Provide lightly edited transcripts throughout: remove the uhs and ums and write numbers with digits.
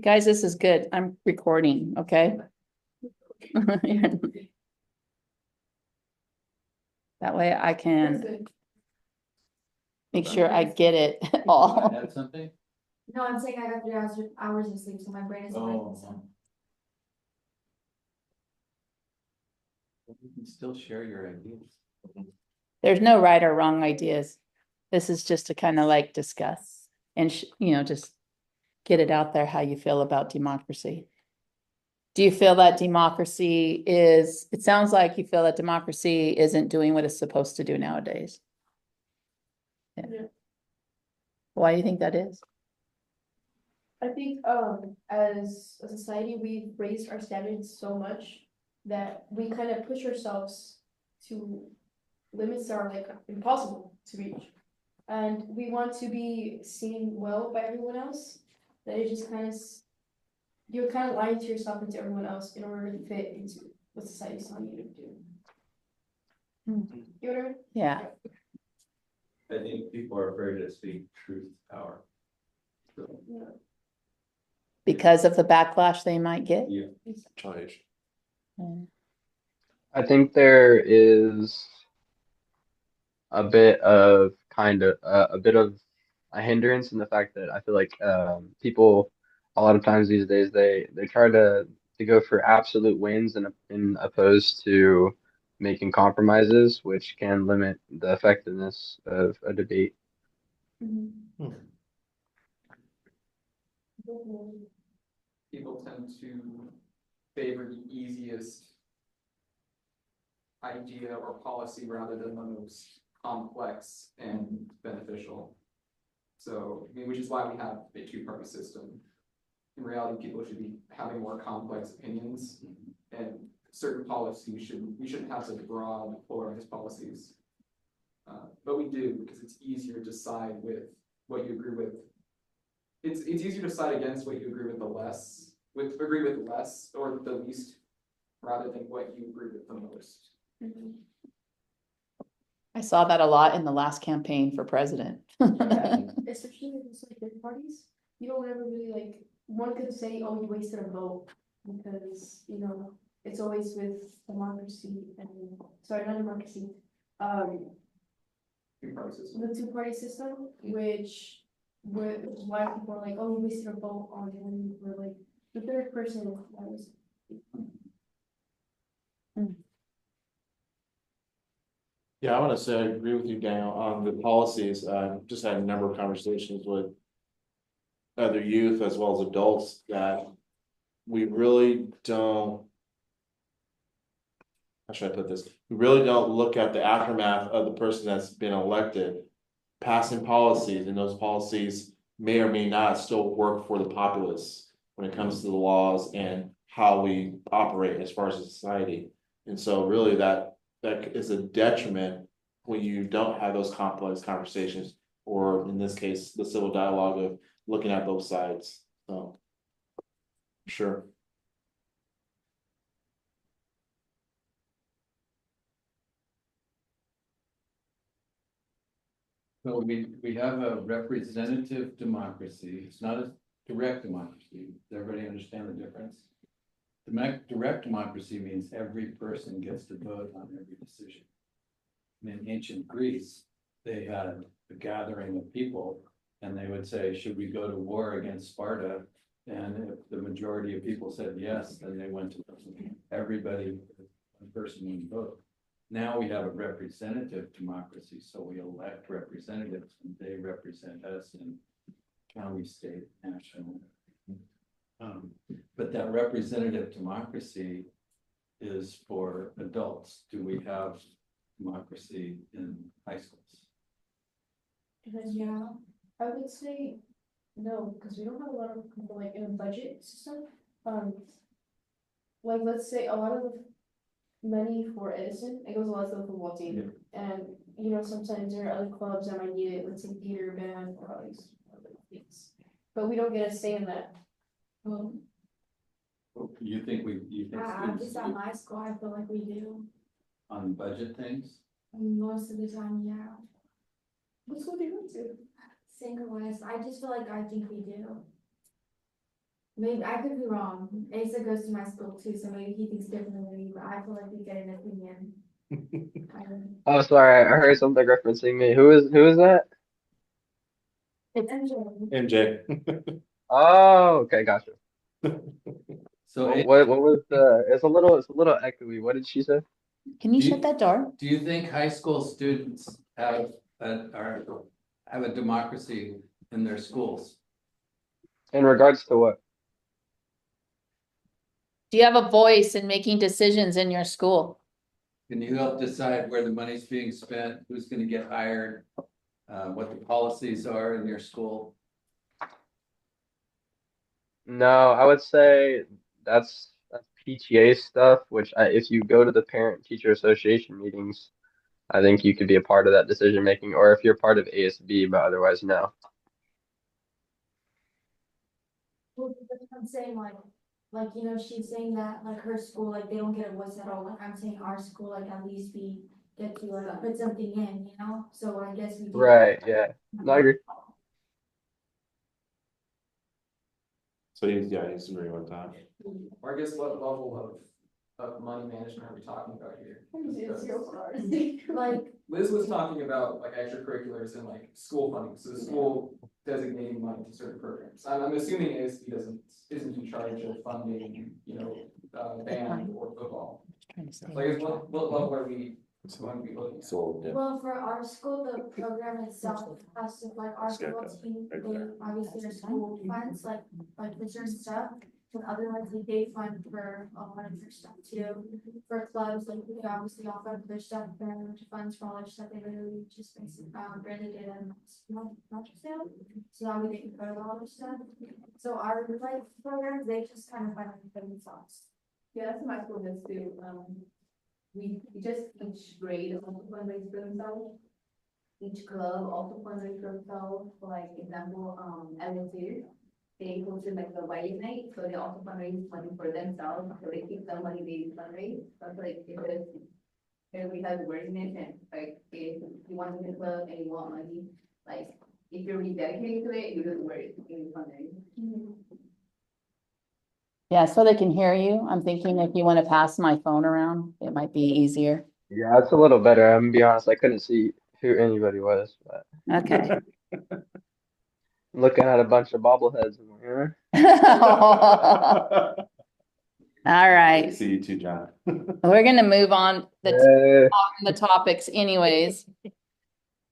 Guys, this is good. I'm recording, okay? That way I can make sure I get it all. Add something? No, I'm saying I got 3 hours of sleep, so my brain is awake. So. You can still share your ideas. There's no right or wrong ideas. This is just to kind of like discuss and, just get it out there how you feel about democracy. Do you feel that democracy is, it sounds like you feel that democracy isn't doing what it's supposed to do nowadays. Yeah. Why do you think that is? I think as a society we've raised our standards so much that we kind of push ourselves to limits that are like impossible to reach. And we want to be seen well by everyone else. That it just kind of you're kind of lying to yourself and to everyone else in order to fit into what society's telling you to do. You know what I mean? Yeah. I think people are afraid to speak truth to power. So, Yeah. Because of the backlash they might get? yeah. Charge. I think there is a bit of a hindrance in the fact that I feel like people a lot of times these days they try to go for absolute wins and in opposed to making compromises, which can limit the effectiveness of a debate. Mm-hmm. People tend to favor the easiest idea or policy rather than the most complex and beneficial. So, I mean, which is why we have a two-party system. In reality, people should be having more complex opinions, and certain policies we shouldn't have such broad polarized policies. But we do, because it's easier to side with what you agree with. It's easier to side against what you agree with agree with less or the least, rather than what you agree with the most. I saw that a lot in the last campaign for president. Especially with these like big parties, you don't ever really like one could say, "Oh, you wasted a vote," because it's always with democracy and not democracy, Two-party system. the two-party system, which is why people are like, "Oh, you wasted a vote on him," or like the third person that was. Yeah, I want to say I agree with you, Daniel, on the policies. Just had a number of conversations with other youth as well as adults that we really don't. How should I put this? We really don't look at the aftermath of the person that's been elected, passing policies, and those policies may or may not still work for the populace when it comes to the laws and how we operate as far as a society. And so really that is a detriment when you don't have those complex conversations, or in this case, the civil dialogue of looking at both sides. So, sure. So we have a representative democracy. It's not a direct democracy. Does everybody understand the difference? Direct democracy means every person gets to vote on every decision. In ancient Greece, they had a gathering of people and they would say, should we go to war against Sparta? And if the majority of people said yes, then they went to everybody, one person would vote. Now we have a representative democracy, so we elect representatives and they represent us in county, state, national. But that representative democracy is for adults. Do we have democracy in high schools? Yeah, I would say no, because we don't have a lot of people like in a budget system. Like let's say a lot of the money for Edison, it goes a lot to the football team, and sometimes there are other clubs that might need it. Let's say theater, band, or all these other things, but we don't get a say in that. You think At least at my school, I feel like we do. on budget things? Most of the time, yeah. What school do you go to? St. West, I just feel like I think we do. Maybe, I could be wrong. Asa goes to my school too, so maybe he thinks differently than me, but I feel like we get an opinion. Oh, sorry, I heard something referencing me. Who is that? It's MJ. MJ. Oh, okay, gotcha. So What was it's a little echoey. What did she say? Can you Do you- shut that door? do you think high school students have a democracy in their schools? In regards to what? Do you have a voice in making decisions in your school? Can you help decide where the money's being spent, who's gonna get hired, what the policies are in your school? No, I would say that's PTA stuff, which if you go to the parent teacher association meetings, I think you could be a part of that decision making, or if you're part of ASB, but otherwise no. Well, that's what I'm saying, like, you know, she's saying that, like, her school, like, they don't get a voice at all, like, I'm saying our school, like, at least we get to, like, put something in, you know, so I guess we do. Right, yeah. No, I agree. So he's agreeing with that. Or I guess what level of money management are we talking about here? Like, Liz was talking about like extracurriculars and like school funding, so the school designating money to certain programs. I'm assuming ASB isn't in charge of funding, band or football. Trying to stay Like, what level are we going to be looking at? So, yeah. well, for our school, the program itself has to, like, our football team, they obviously are school funds, like for certain stuff. And otherwise, they fund for a lot of their stuff too, for clubs, like, they obviously all fund their stuff, their funds for all their stuff, they literally just basically, barely did a not sale. So now we can go to all their stuff, so our like programs, they just kind of fund it for themselves. Yeah, that's what my school does too. We just each grade also fundraise for themselves. Each club also fundraise for themselves. For like example, LSU, they hosted like the White Night, so they also fundraise money for themselves. So they keep some money they fundraise. That's like if we have the worthiness and like if you want to be a club and you want money, like if you're really dedicated to it, you don't worry in fundraising. Yeah, so they can hear you. I'm thinking if you want to pass my phone around, it might be easier. Yeah, it's a little better. I'm gonna be honest, I couldn't see who anybody was, but Okay. looking at a bunch of bobbleheads in here. All right, See you too, John. we're gonna move on the topics anyways.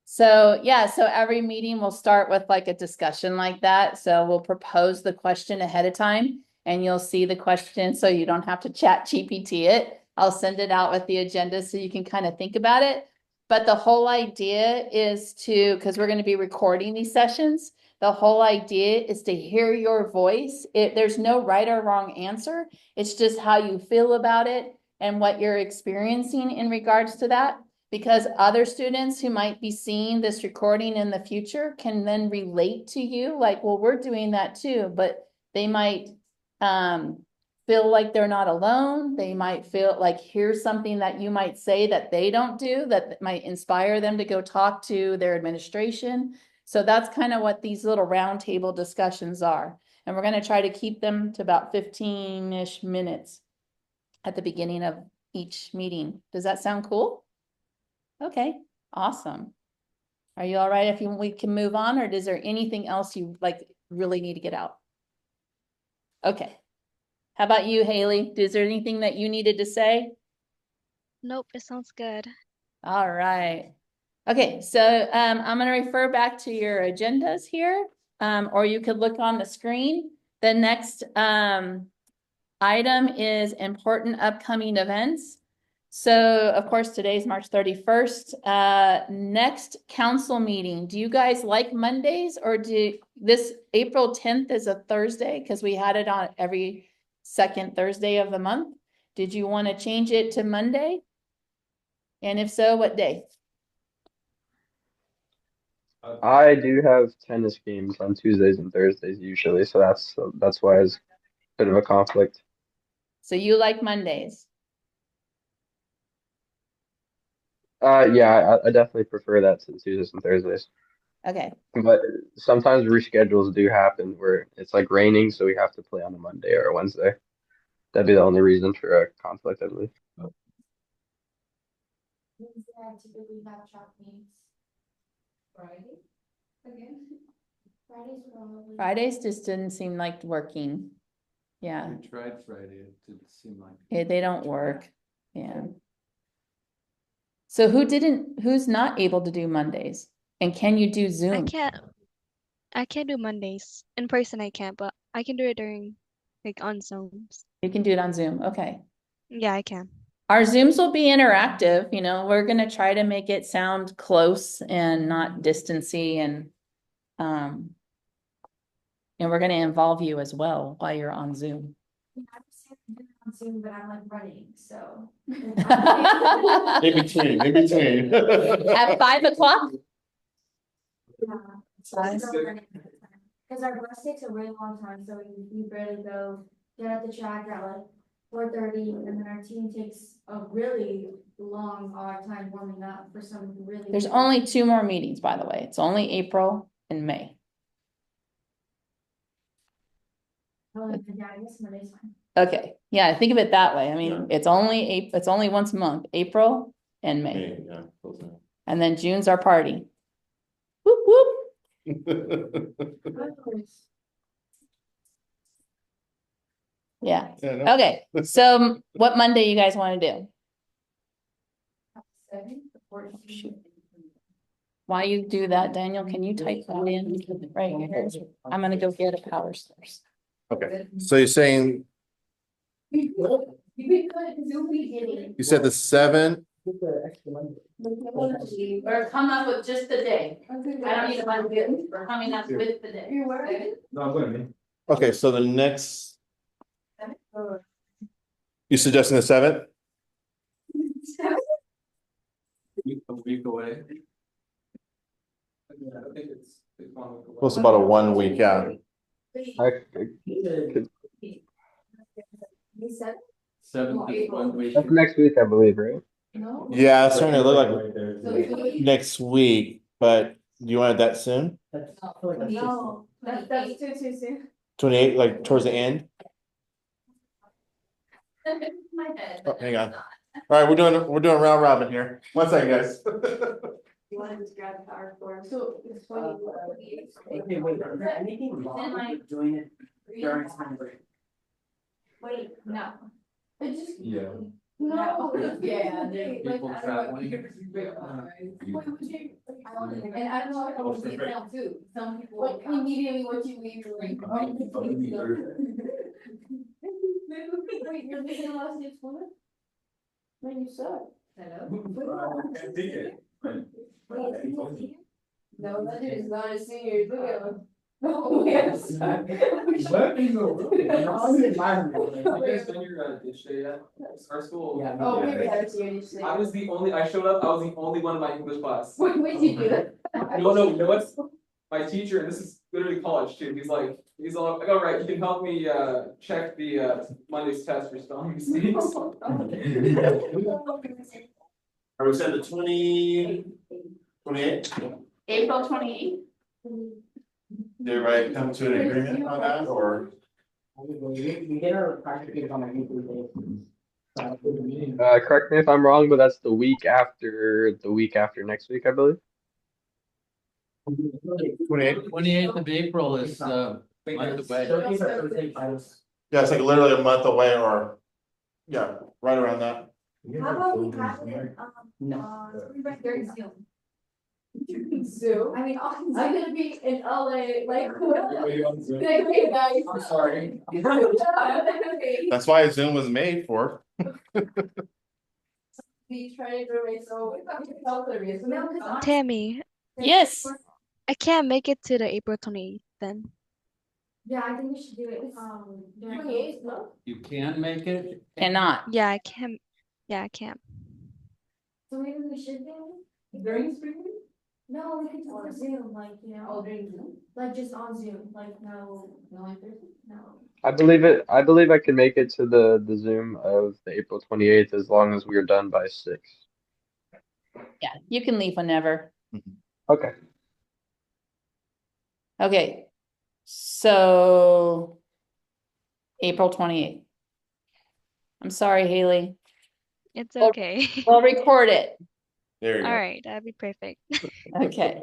So, yeah, so every meeting will start with like a discussion like that. So we'll propose the question ahead of time and you'll see the question so you don't have to chat GPT it. I'll send it out with the agenda so you can kind of think about it. But the whole idea is because we're going to be recording these sessions, the whole idea is to hear your voice. There's no right or wrong answer. It's just how you feel about it and what you're experiencing in regards to that. Because other students who might be seeing this recording in the future can then relate to you, like, well, we're doing that too, but they might feel like they're not alone. They might feel like here's something that you might say that they don't do that might inspire them to go talk to their administration. So that's kind of what these little roundtable discussions are. And we're going to try to keep them to about 15-ish minutes at the beginning of each meeting. Does that sound cool? Okay, awesome. Are you all right if we can move on, or is there anything else you like really need to get out? Okay. How about you, Haley? Is there anything that you needed to say? Nope, it sounds good. All right. Okay, so I'm going to refer back to your agendas here, or you could look on the screen. The next item is important upcoming events. So, of course, today's March 31st. Next council meeting. Do you guys like Mondays, or this April 10th is a Thursday because we had it on every second Thursday of the month. Did you want to change it to Monday? And if so, what day? I do have tennis games on Tuesdays and Thursdays usually, so that's why it's a bit of a conflict. So you like Mondays? Yeah, I definitely prefer that to the Tuesdays and Thursdays. Okay, But sometimes reschedules do happen where it's like raining, so we have to play on a Monday or a Wednesday. That'd be the only reason for a conflict, I believe. Wednesday, I typically have track meets. Friday, again. Fridays probably. Fridays just didn't seem like working. Yeah, We tried Friday, it didn't seem like. they don't work, yeah. So who's not able to do Mondays? And can you do I Zoom? can't do Mondays. In person I can't, but I can do it during like on Zooms. You can do it on Zoom, okay. Yeah, I can. Our Zooms will be interactive, we're gonna try to make it sound close and not distancy and we're gonna involve you as well while you're on Zoom. Yeah, I'm saying I'm doing it on Zoom, but I'm like running, so. In between, in between. At 5 o'clock? Cause our bus takes a really long time, so we barely go, get at the track at like 4:30, and then our team takes a really long, odd time warming up for some really. There's only 2 more meetings, by the way. It's only April and May. Oh, yeah, I guess Monday's fine. Okay, yeah, think of it that way. I mean, it's only once a month, April and May. May, yeah, those are- And then June's our party. Whoop, whoop. Yeah, Yeah, no. okay. So what Monday you guys want to do? While you do that, Daniel, can you type that in right here? I'm gonna go get a power source. Okay, so you're saying, You could Zoom beginning. you said the 7th? Or come up with just the day. I don't need a budget. We're coming up with the day. You were? Okay, so the next. You suggesting the 7th? A week away. Yeah, I think it's 1 week away. Well, it's about a 1 week out. You said? 7th is 1 week. That's next week, I believe, right? No. Yeah, it's starting to look like So it's gonna be- next week, but do you want it that soon? No. That's too soon. 28, like towards the end? My head. Oh, hang on. All right, we're doing round robin here. One second, guys. You wanna just grab the power cord? So it's funny. Okay, wait, is there anything wrong with doing it during spring break? Wait, no. It just. Yeah. No. Yeah, People traveling. And I don't know if I would be down too. Some people. Like immediately once you leave, you're like. Wait, you're leaving the last day of school? Man, you suck. No, that dude is not a senior. Look at him. Oh, yes. You guys done your ditch day yet? Our school. Yeah. Oh, maybe I was here. I showed up, I was the only one in my English class. Wait, when did you do that? No, you know what? My teacher, and this is literally college too, he's like, all right, you can help me, check the, Monday's test for spelling mistakes. Are we set the 28? April 28th. Did everybody come to an agreement on that, or? We get our practice on a weekly basis. Correct me if I'm wrong, but that's the week after next week, I believe. 28? 28th of April is, month away. Thursdays or Thursday finals. Yeah, it's like literally a month away, or, yeah, right around that. How about we have it, No. spring break during Zoom? Zoom. I mean, I'm on gonna be in LA, like. Zoom. Hey, guys. I'm sorry. Okay. That's why Zoom was made for. Be trying to do it, so it's hilarious. No, 'cause on- Tammy, Yes. I can't make it to the April 28th then. Yeah, I think we should do it, during. 28th, no? You can make it? Cannot. Yeah, I can't. Yeah, I can't. So maybe we should do, During spring break? no, we could do it on Zoom, like, Oh, during Zoom? like just on Zoom, like, no in person, no. I believe I can make it to the Zoom of the April 28th as long as we're done by 6. Yeah, you can leave whenever. Okay. Okay, so April 28th. I'm sorry, Haley. It's Well- okay. We'll record it. There you All go. right, that'd be perfect. Okay.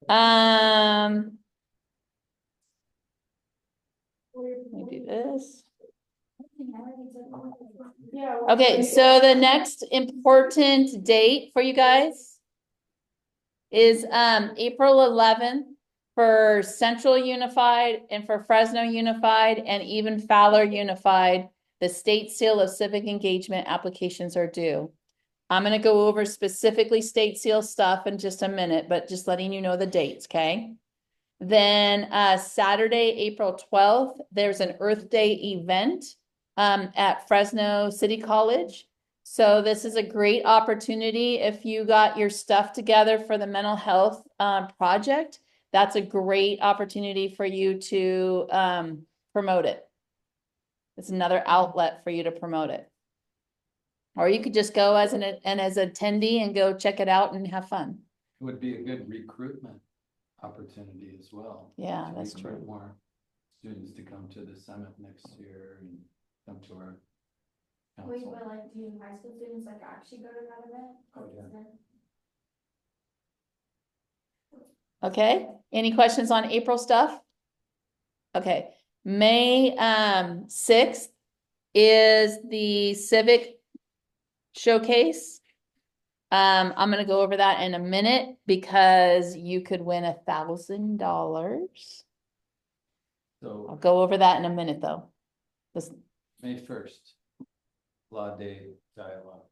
Um. Let me do this. Yeah. Okay, so the next important date for you guys is April 11th for Central Unified and for Fresno Unified and even Fowler Unified. The state seal of civic engagement applications are due. I'm gonna go over specifically state seal stuff in just a minute, but just letting you know the dates, okay? Then Saturday, April 12th, there's an Earth Day event at Fresno City College. So this is a great opportunity if you got your stuff together for the mental health project. That's a great opportunity for you to promote it. It's another outlet for you to promote it. Or you could just go as an attendee and go check it out and have fun. It would be a good recruitment opportunity as well. Yeah, to that's recruit true. More students to come to the summit next year and come to our Wait, council. but like, do high school students like actually go to that event? Oh, yeah. Okay, any questions on April stuff? Okay, May 6th is the civic showcase. I'm gonna go over that in a minute because you could win $1,000. I'll So go over that in a minute though. This, May 1st, Law Day Dialogue.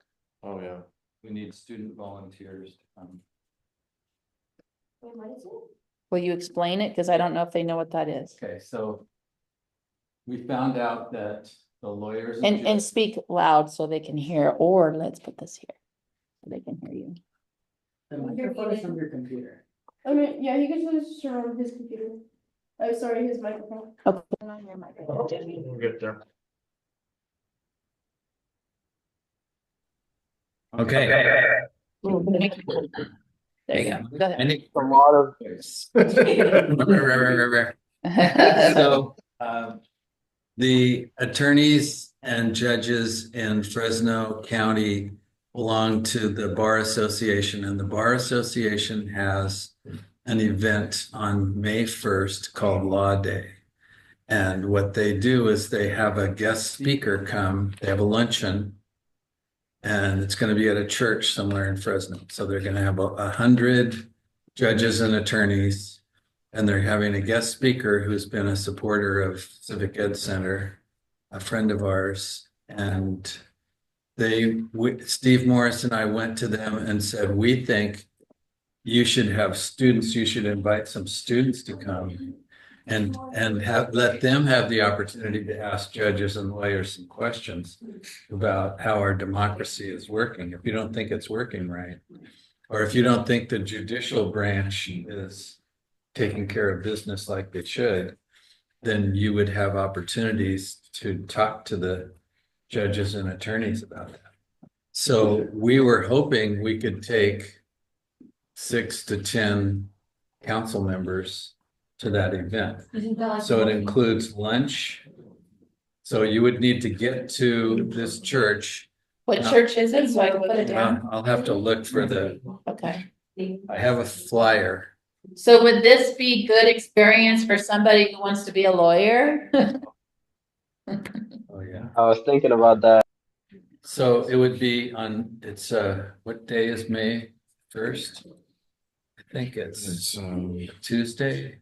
Oh, yeah. We need student volunteers to come. Wait, what is it? will you explain it? Because I don't know if they know what that is. Okay, so we found out that the lawyers. And speak loud so they can hear, or let's put this here. So they can hear you. The microphone is from your computer. I mean, yeah, he can just turn on his computer. Oh, sorry, his microphone. Okay. Turn on your microphone. We'll get there. Okay. There you go. Go ahead. Any- A lot of So, the attorneys and judges in Fresno County belong to the Bar Association, and the Bar Association has an event on May 1st called Law Day. And what they do is they have a guest speaker come, they have a luncheon, and it's going to be at a church somewhere in Fresno. So they're going to have 100 judges and attorneys, and they're having a guest speaker who's been a supporter of Civic Ed Center, a friend of ours. And Steve Morris and I went to them and said, we think you should have students, you should invite some students to come and let them have the opportunity to ask judges and lawyers some questions about how our democracy is working. If you don't think it's working right, or if you don't think the judicial branch is taking care of business like they should, then you would have opportunities to talk to the judges and attorneys about that. So we were hoping we could take 6 to 10 council members to that event. Isn't that like? So it includes lunch. So you would need to get to this church. What church is it? So I can put it down. I'll have to look for Okay. I have a flyer. So would this be good experience for somebody who wants to be a lawyer? Oh, yeah. I was thinking about that. So it would be it's what day is May 1st? I think it's Tuesday.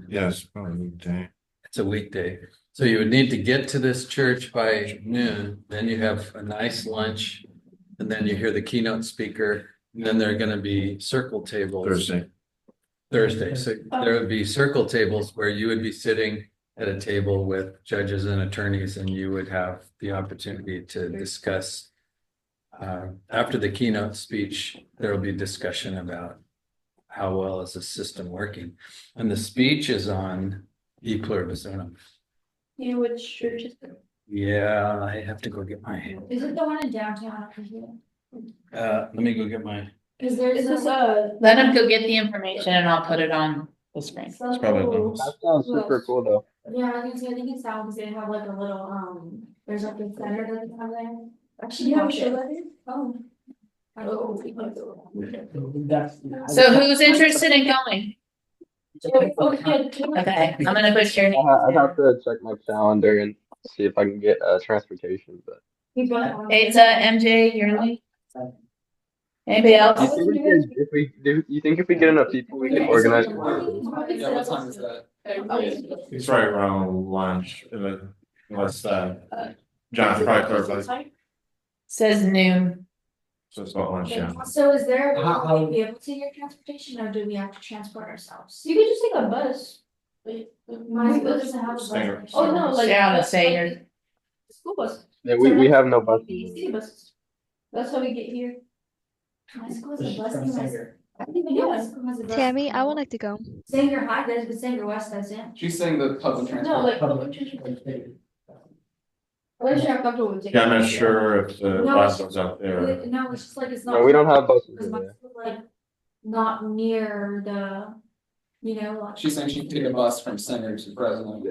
Yes, probably day. It's a weekday. So you would need to get to this church by noon, then you have a nice lunch, and then you hear the keynote speaker, and then there are going to be circle tables. Thursday. So there would be circle tables where you would be sitting at a table with judges and attorneys, and you would have the opportunity to discuss. After the keynote speech, there will be discussion about how well is the system working. And the speech is on E Pluribus Unum. You know which church is it? Yeah, I have to go get my, Is it the one in downtown? let me go get my Cause there's Is this a. Let him go get the information and I'll put it on the screen. some probably schools- That sounds super cool though. Yeah, I think so, I think it's down, because they have like a little, there's like a center that they have there. Actually, You have a watch show it. that is? Oh. So who's interested in going? Okay, I'm gonna put your name. I'd have to check my calendar and see if I can get transportation, but. It's MJ, you're late. Anybody else? You think if we get enough people, we can organize? Yeah, what time is that? It's right around lunch, unless, Jonathan probably clarifies, Says noon. so it's about lunch, yeah. So is there a way to be able to get transportation, or do we have to transport ourselves? You could just take a bus. My school doesn't have a bus. Stinger. Oh, no, like. Yeah, let's like- say like you're- School bus. Yeah, we have no buses. City buses. That's how we get here. My school has a bus. From Sanger. I didn't even know my school has a bus. Tammy, I would like to go. Sanger High does, but Sanger West doesn't. She's saying the public transport. No, like. Public. Unless you're not comfortable with taking. Yeah, I'm not sure if the No, bus was out there. No, it's just like, it's not. No, we don't have buses Cause in my there. school, like, not near the, like. She's saying she can take a bus from Center to Fresno.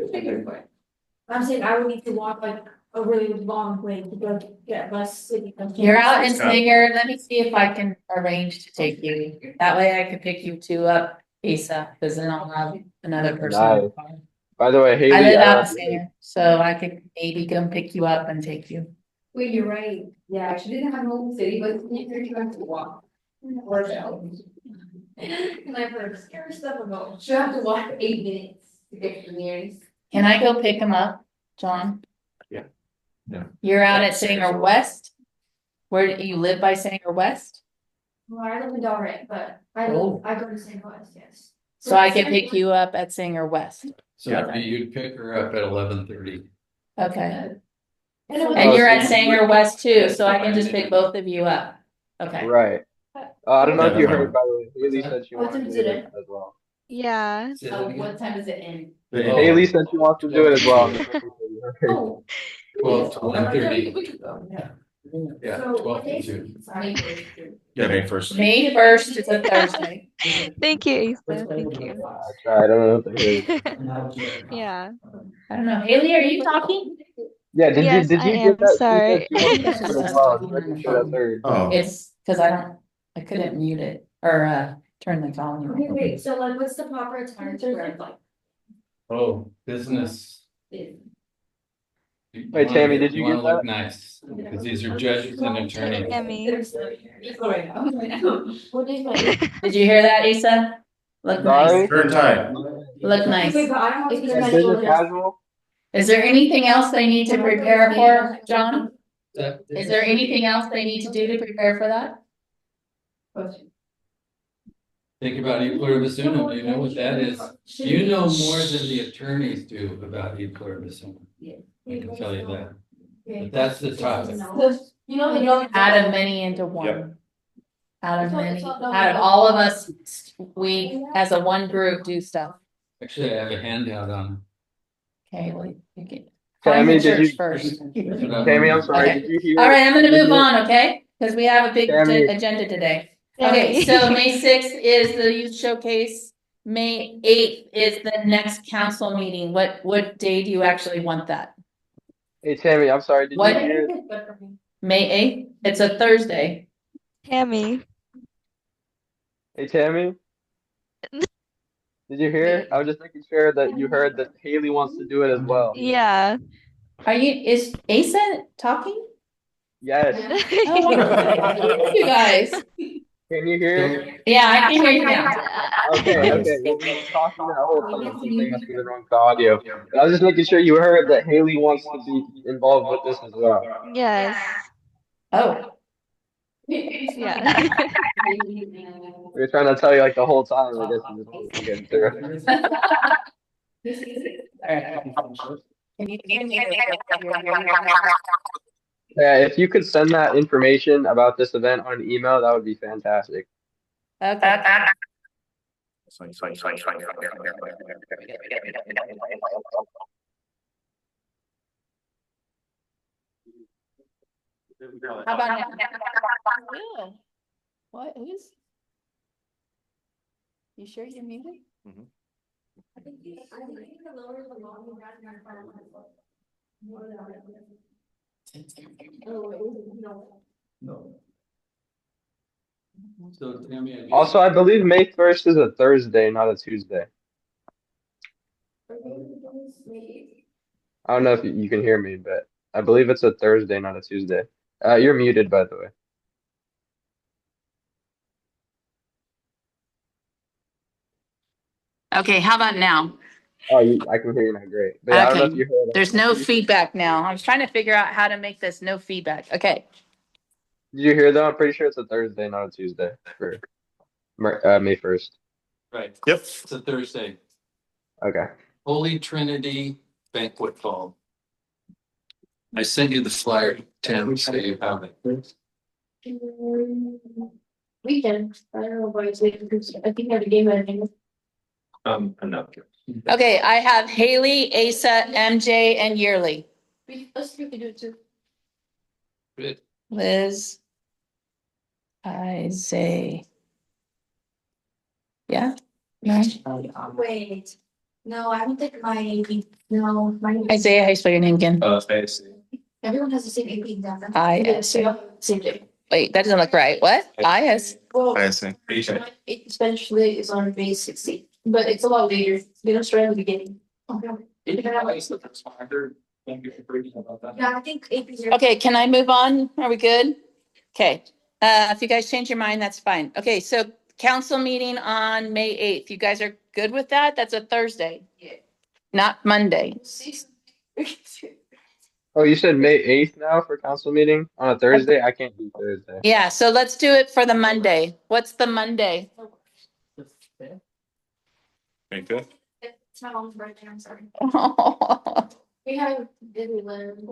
I'm saying I would need to walk like a really long way to go get bus city. You're out in Sanger. Let me see if I can arrange to take you. That way I could pick you two up ASAP, because then I'll have another person. Nice. By the way, I Haley, live out in Sanger, so I could maybe come pick you up and take you. Wait, you're right. Yeah, she didn't have an old city, but you're trying to walk. Or down. And I've heard scary stuff about. She'll have to walk 8 minutes to get to the nearest. Can I go pick him up, John? Yeah. Yeah. You're out at Sanger West? Where do you live, by Sanger West? Well, I live in Delray, but I Oh. I go to Sanger West, yes. So I can pick you up at Sanger West. So you'd pick her up at 11:30. Okay. And it was- And you're at Sanger West too, so I can just pick both of you up. Okay. right. I don't know if you Yeah. heard, by the way, Haley said she What wants to time do is it it as well. Yeah. Say that again? What time is it in? Haley said she wants to do it as well. Oh. 12 to 1:30. We could go. Yeah, So 12 what to days- 2. Sorry. Yeah, May 1st. May 1st is a Thursday. Thank you, Asa. Thank you. I don't know if they heard. Yeah. I don't know. Haley, are you talking? Yeah, did Yes, you I get am. that? She Sorry. said she wants to do it as well. I was making sure that's her. Oh, It's because I couldn't mute it or turn the volume. Okay, wait, so like, what's the proper attire to wear? Oh, business. Wait, Tammy, did you wanna get look that? nice, because these are judges and attorneys. Emmy. What day is my? Did you hear that, Asa? Look Sorry? nice. turn time. Look nice. Wait, but I don't It's have Yeah, to business casual? Is there anything else they need to prepare for, John? That- Is there anything else they need to do to prepare for that? Think about E pluribus unum, do you know what that is? You know more than the attorneys do about E pluribus unum. I can tell you that. But that's the topic. You know, they don't. Out of many into one. Yep. Out of It's not- many, it's not done out of by- all of us, we as a one group do stuff. Actually, I have a handout on. Okay, well, you can. Tammy, Find the did you- church first. Tammy, I'm sorry, Okay. did you hear? All right, I'm gonna did move you- on, okay? Because we have a big Tammy. agenda today. Okay, so May 6th is the youth showcase. May 8th is the next council meeting. What day do you actually want that? Hey, Tammy, I'm sorry, did you What? hear? May 8th? It's a Thursday. Tammy. Hey, Tammy? Did you hear? I was just making sure that you heard that Haley wants to do it as well. Yeah. Is Asa talking? Yes. Oh, wonderful. You guys. Can you hear? Yeah, I can hear you now. Okay, okay. Well, we were talking that whole time. Something must be wrong with the audio. I was just making sure you heard that Haley wants to be involved with this as well. Yes. Oh, Yeah. We were trying to tell you like the whole time. I guess you just wasn't getting through. all right. Can you hear me? Yeah, if you could send that information about this event on an email, that would be fantastic. Okay. How about now? What is? You sure you're muted? I think the lower the volume, that's not far. No. So Tammy, I guess. Also, I believe May 1st is a Thursday, not a Tuesday. I don't know if you can hear me, but I believe it's a Thursday, not a Tuesday. You're muted, by the way. Okay, how about now? Oh, I can hear you now. Great. But yeah, I don't know if Okay, you heard. there's no feedback now. I was trying to figure out how to make this no feedback. Okay. Did you hear though? I'm pretty sure it's a Thursday, not a Tuesday for May 1st. Right. Yep. It's a Thursday. Okay. Holy Holy Trinity Banquet Hall. I sent you the flyer, Tim, so you have it. Weekend, I don't know why it's late, because I think I have a game at the I'm not. Okay, I have Haley, Asa, MJ, and Yearly. Let's see if we can do it too. Good. Liz. Isaiah. Yeah? No? Wait, no, I don't think no, my. Isaiah, how you spell your name again? I see. Everyone has the same AP exam. Same day. Wait, that doesn't look right. What? IS? Well, I see. Spanish Lit is on May 16th, but it's a lot later. They don't start at the beginning. Yeah, I think AP zero. Okay, can I move on? Are we good? Okay, if you guys change your mind, that's fine. Okay, so council meeting on May 8th. You guys are good with that? That's a Thursday. Yeah. Not Monday. Oh, you said May 8th now for council meeting on a Thursday? I can't do Thursday. Yeah, so let's do it for the Monday. What's the Monday? Make good. It's my mom's birthday, I'm sorry. We have Disneyland.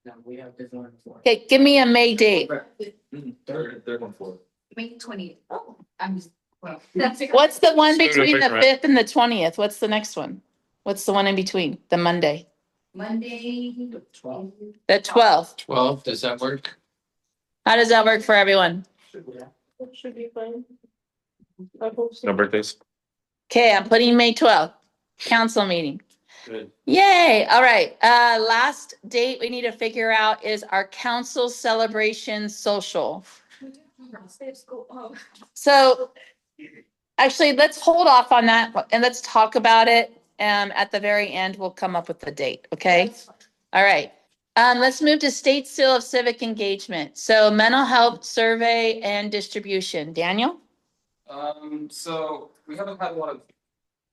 No, we have this one for. Okay, give me a May date. Third and fourth. May 20th. Oh. I'm just, well, that's. What's the one between the Right. 5th and the 20th? What's the next one? What's the one in between? The Monday? Monday. 12. The 12th. 12, does that work? How does that work for everyone? Should be fine. I hope so. No birthdays. Okay, I'm putting May 12th, council meeting. Good. Yay, all right. Last date we need to figure out is our council celebration social. So actually, let's hold off on that and let's talk about it. At the very end, we'll come up with the date, okay? All right. Let's move to state seal of civic engagement. So mental health survey and distribution. Daniel? So we haven't had a lot of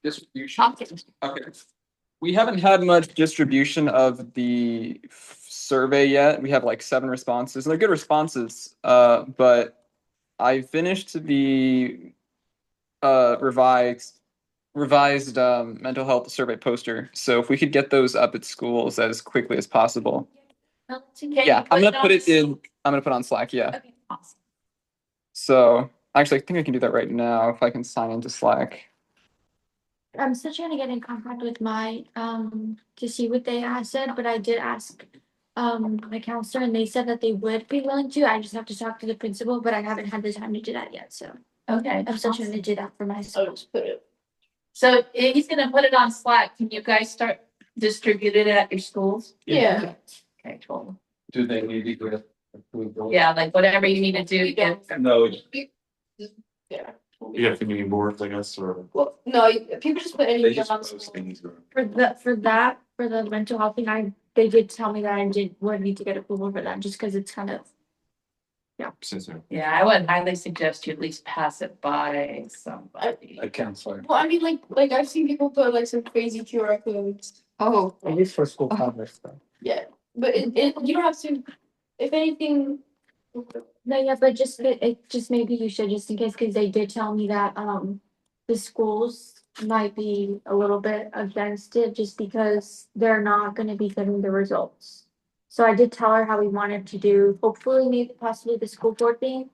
distribution. Okay. We haven't had much distribution of the survey yet. We have like 7 responses and they're good responses. But I finished the revised mental health survey poster. So if we could get those up at schools as quickly as possible. Yeah, I'm gonna put it on Slack, yeah. Okay, awesome. So actually, I think I can do that right now if I can sign into Slack. I'm still trying to get in contact with my, to see what they said, but I did ask, my counselor and they said that they would be willing to. I just have to talk to the principal, but I haven't had the time to do that yet, so. Okay. I'm still trying to do that for myself. I'll just put it. So he's gonna put it on Slack. Can you guys start distributing it at your schools? Yeah. Okay, cool. Do they need to get approval? Yeah, like whatever you need to do. Yeah. No. Yeah. You got community boards, I guess, or. Well, no, people just put They anything just on. post things or. For the mental health thing, they did tell me that I would need to get approval for that, just because it's kind of. Yeah, I would highly suggest you at least pass it by somebody. A counselor. Well, I mean, like I've seen people put like some crazy QR codes. Oh. At least for school commerce though. Yeah, but you don't have to, if anything. No, yeah, but just maybe you should, just in case, because they did tell me that, the schools might be a little bit against it, just because they're not gonna be getting the results. So I did tell her how we wanted to do, hopefully, maybe possibly the school board thing.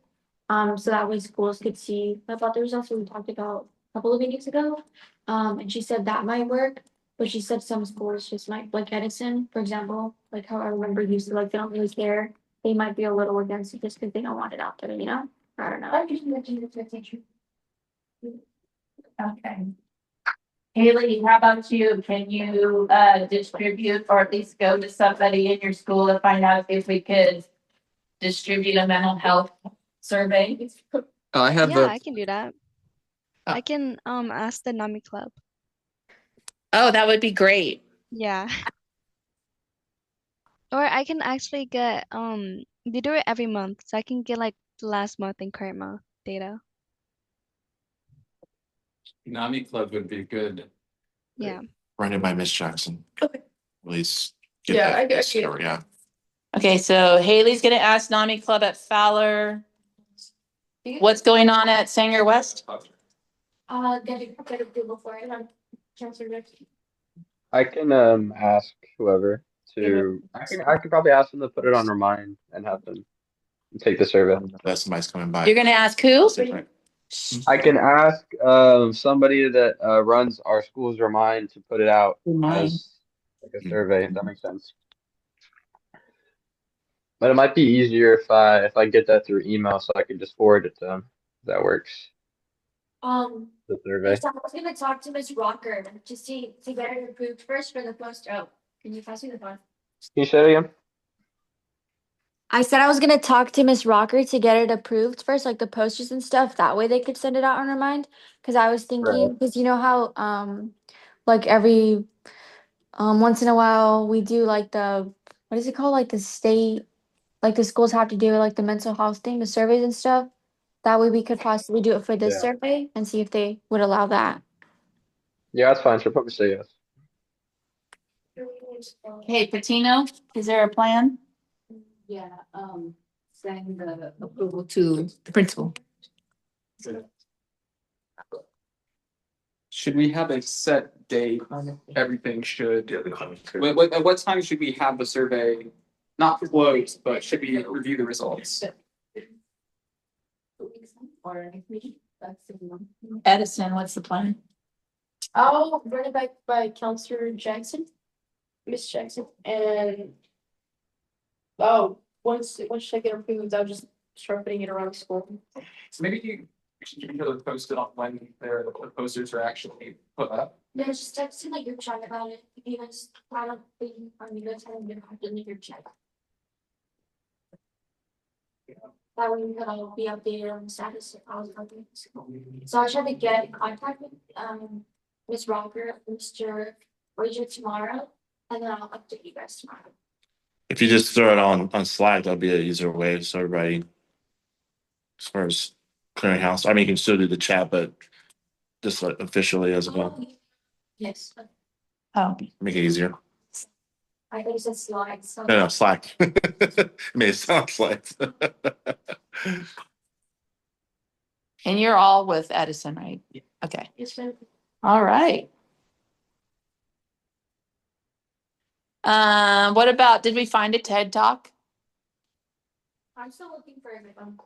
So that way schools could see about the results that we talked about a couple of meetings ago. And she said that might work, but she said some schools just might, like Edison, for example, like how I remember used to, like, they don't really care. They might be a little against it just because they don't want it out there, you know? I don't know, I just mentioned it to the teacher. Okay. Haley, how about you? Can you distribute or at least go to somebody in your school to find out if we could distribute a mental health survey? I have Yeah, I can do that. Oh. I can ask the NAMI club. Oh, that would be great. Yeah. Or I can actually get they do it every month, so I can get like the last month and current month data. NAMI Club would be good. Yeah. Run it by Miss Jackson. Okay. At least. Yeah, I get it. Yeah. Okay, so Haley's gonna ask NAMI Club at Fowler. What's going on at Sanger West? Get approval for it on Chancellor Jackson. I can ask whoever to. I can probably ask them to put it on Remind and have them take the survey. That somebody's coming by. You're gonna ask who? I can ask somebody that runs our school's Remind to put it out as like a survey, if that makes sense. But it might be easier if I get that through email so I can just forward it to them. If that works. The survey. I was gonna talk to Miss Rocker to see, to get it approved first for the post. Oh, can you pass me the phone? Can you say it again? I said I was gonna talk to Miss Rocker to get it approved first, like the posters and stuff. That way they could send it out on Remind. Cause I was thinking, cause you know how, like every, once in a while we do like what is it called? Like the state, like the schools have to do like the mental health thing, the surveys and stuff. That way we could possibly do it for this Yeah. survey and see if they would allow that. Yeah, that's fine. She'll probably say yes. Okay, Patino, is there a plan? Yeah, send the approval to the principal. Should we have a set date? Everything should. At what time should we have the survey? Not closed, but should we review the results? Or next meeting, that's the one. Edison, what's the plan? I'll run it back by Counselor Jackson, Miss Jackson, and once I get approved, I'll just start putting it around school. So maybe we should really post it on when the posters are actually put up. Yeah, just text in like your chat about it. You guys, I don't think, you guys haven't been in your chat. That way we could all be updated on the status of how it's going. So I tried to get in contact with Ms. Rocker, Mr. Rager tomorrow, and then I'll update you guys tomorrow. If you just throw it on Slack, that'll be an easier way. So everybody, as far as clearinghouse, I mean, you can still do the chat, but just like officially as well, Yes, Oh, make it easier. I think it's a slide, so. No, Slack. It may sound Slack. and you're all with Edison, right? Okay, It's been, all right. What about, did we find a TED Talk? I'm still looking for everyone.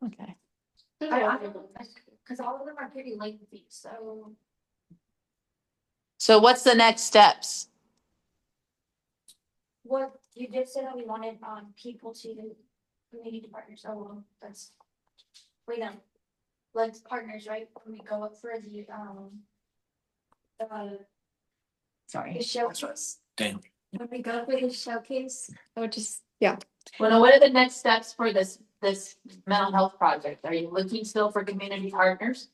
Okay. Because all of them are pretty lengthy, so. So what's the next steps? What you just said that we wanted people to community partners. Oh, well, that's wait no. Like partners, right? When we go up for the Sorry. the showcase. Damn. When we go for the showcase, or just Well, what are the next steps for this mental health project? Are you looking still for community partners?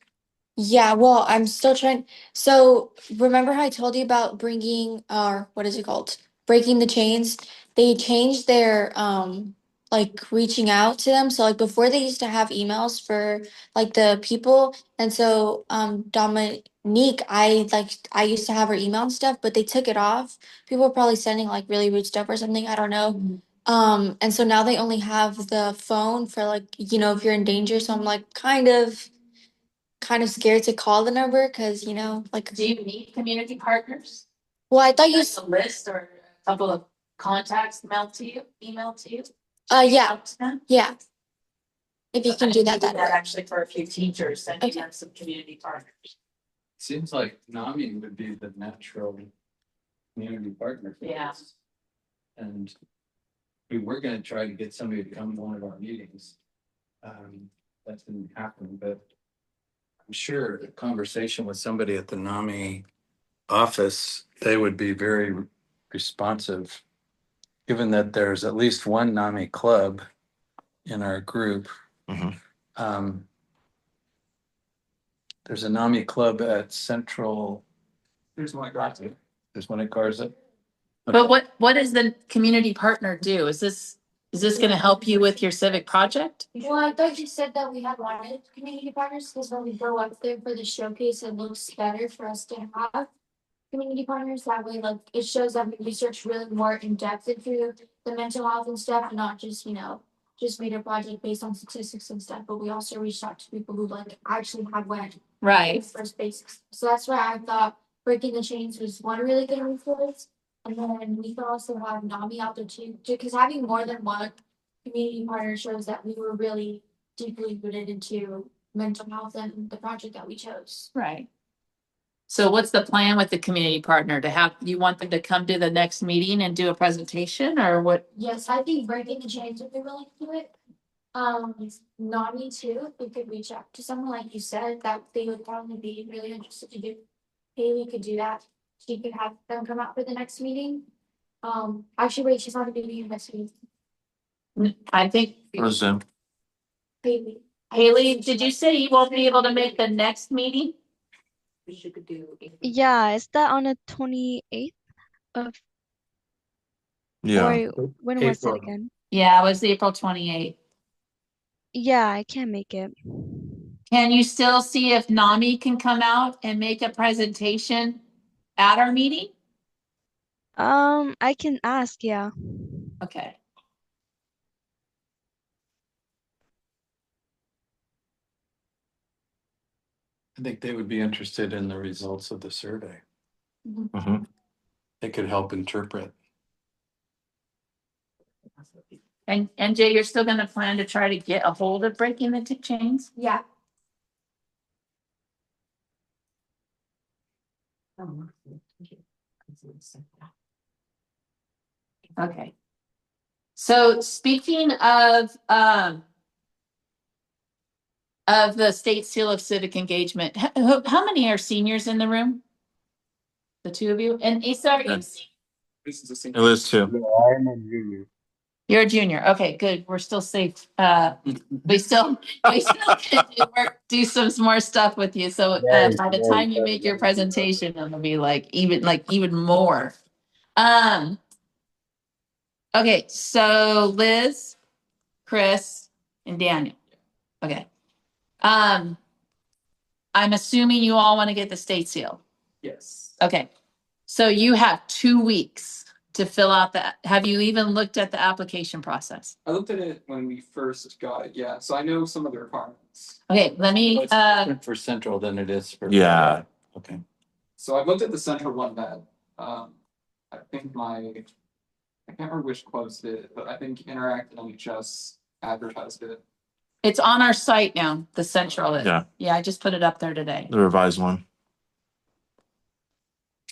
yeah, well, I'm still trying. So remember how I told you about bringing what is it called? Breaking the chains. They changed their like reaching out to them. So like before they used to have emails for like the people, and so Dominique, I used to have her email and stuff, but they took it off. People were probably sending like really rude stuff or something. I don't know. And so now they only have the phone for like, if you're in danger. So I'm like kind of scared to call the number because like, Do you need community partners? well, I thought you Like a list or a couple of contacts email to you? yeah, Out to them? yeah, if you can do that, That that actually for a few teachers, sending Okay. them some community partners. Seems like NAMI would be the natural community partner for Yeah. this. And we were gonna try to get somebody to come to one of our meetings. that didn't happen, but I'm sure a conversation with somebody at the NAMI office, they would be very responsive. Given that there's at least one NAMI club in our group. Mhm. There's a NAMI club at Central, Here's one I got to. there's one at Garza. But what does the community partner do? Is this gonna help you with your civic project? Well, I thought you said that we had wanted community partners, because when we go up there for the showcase, it looks better for us to have community partners. That way, like, it shows that we research really more in depth into the mental health and stuff, and not just, just made a project based on statistics and stuff, but we also reached out to people who like actually had went Right. first basics. So that's why I thought breaking the chains was one really good influence. And then we could also have NAMI out there too, because having more than one community partner shows that we were really deeply rooted into mental health and the project that we chose. Right. So what's the plan with the community partner to have, you want them to come to the next meeting and do a presentation or what? Yes, I think breaking the chains would be willing to do it. NAMI too, if we could reach out to someone like you said, that they would probably be really interested to do. Haley could do that. She could have them come out for the next meeting. Actually, wait, she's not gonna be here next week. I think, Or Zoom. Haley. Haley, did you say you won't be able to make the next meeting? We could do. Yeah, is that on the 28th of, Yeah. or when was it April. again? Yeah, it was April 28th. Yeah, I can't make it. Can you still see if NAMI can come out and make a presentation at our meeting? I can ask, yeah. Okay. I think they would be interested in the results of the survey. Mhm. They could help interpret. And Jay, you're still gonna plan to try to get a hold of breaking the chains? Yeah. Okay. So speaking of the State Seal of Civic Engagement, how many are seniors in the room? The two of you? And Asa, are you? This is a It single. was too. Yeah, I'm a junior. You're a junior. Okay, good. We're still safe. We still can do some more stuff with you. So Very, by the very time you make your presentation, it'll be even more. Okay, so Liz, Chris, and Daniel. Okay. I'm assuming you all want to get the state seal. Yes. Okay. So you have 2 weeks to fill out that. Have you even looked at the application process? I looked at it when we first got it, yeah, so I know some of the requirements. Okay, let me, It's different for Central than it is for. Yeah. Okay. So I looked at the central one that, I think I can't remember which clubs did it, but I think Interact and NHS advertised it. it's on our site now, the central is. Yeah. Yeah, I just put it up there today. The revised one.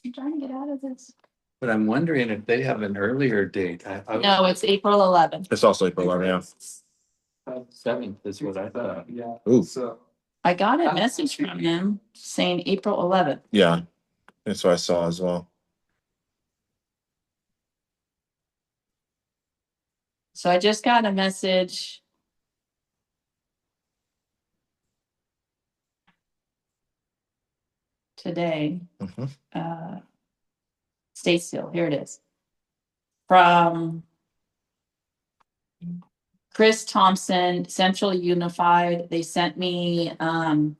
I'm trying to get out of this. But I'm wondering if they have an earlier date. No, it's April 11th. It's also April 11th, yeah. 7th is what I thought. Yeah, Ooh. so. I got a message from them saying April 11th. Yeah. That's what I saw as well. So I just got a message. Today, Mhm. State Seal, here it is. From Chris Thompson, Central Unified, they sent me, and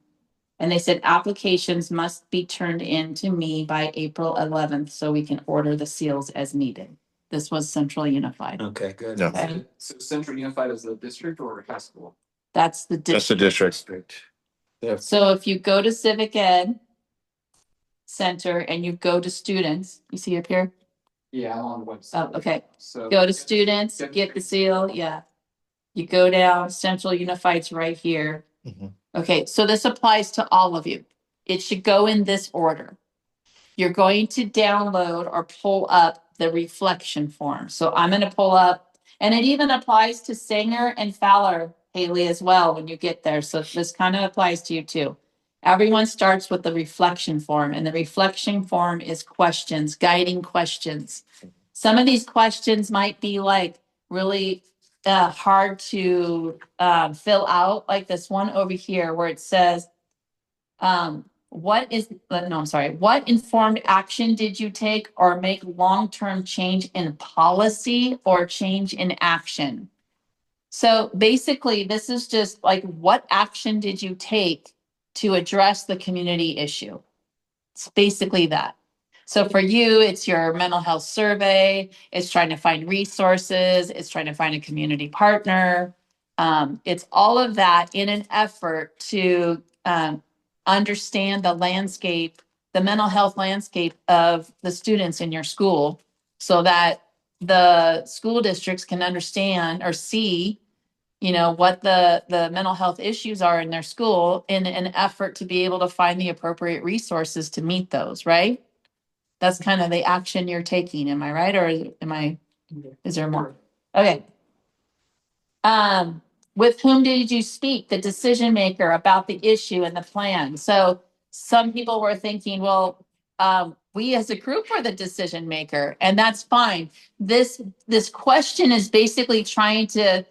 they said applications must be turned in to me by April 11th, so we can order the seals as needed. This was Central Unified. Okay, good. Yeah. Okay. So Central Unified is the district or high school? That's the That's the district. district. They have- So if you go to Civic Ed Center and you go to students, you see up here? Yeah, I'm on the website. Oh, okay. So. Go to students, get the seal, yeah. You go down, Central Unified's right here. Mhm. Okay, so this applies to all of you. It should go in this order. You're going to download or pull up the reflection form. So I'm gonna pull up, and it even applies to Sanger and Fowler, Haley, as well, when you get there. So this kind of applies to you too. Everyone starts with the reflection form, and the reflection form is questions, guiding questions. Some of these questions might be like really hard to fill out, like this one over here where it says, what informed action did you take or make long-term change in policy or change in action? So basically, this is just like, what action did you take to address the community issue? It's basically that. So for you, it's your mental health survey, it's trying to find resources, it's trying to find a community partner. It's all of that in an effort to understand the landscape, the mental health landscape of the students in your school, so that the school districts can understand or see, you know, what the mental health issues are in their school in an effort to be able to find the appropriate resources to meet those, right? That's kind of the action you're taking. Am I right? Or is there more? Okay. With whom did you speak, the decision maker, about the issue and the plan? So some people were thinking, well, we as a group are the decision maker, and that's fine. This question is basically trying to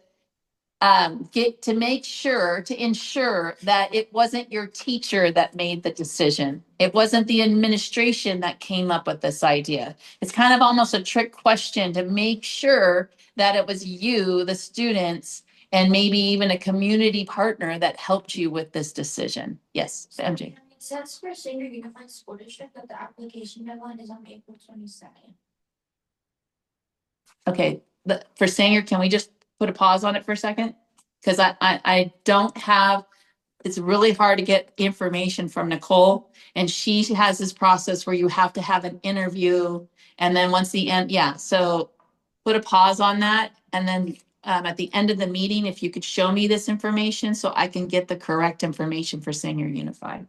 ensure that it wasn't your teacher that made the decision. It wasn't the administration that came up with this idea. It's kind of almost a trick question to make sure that it was you, the students, and maybe even a community partner that helped you with this decision. Yes, MJ. It says for Sanger Unified School District that the application deadline is on April 22nd. Okay, for Sanger, can we just put a pause on it for a second? Because I don't have, it's really hard to get information from Nicole, and she has this process where you have to have an interview, and then once the end, yeah, so put a pause on that, and then at the end of the meeting, if you could show me this information so I can get the correct information for Sanger Unified.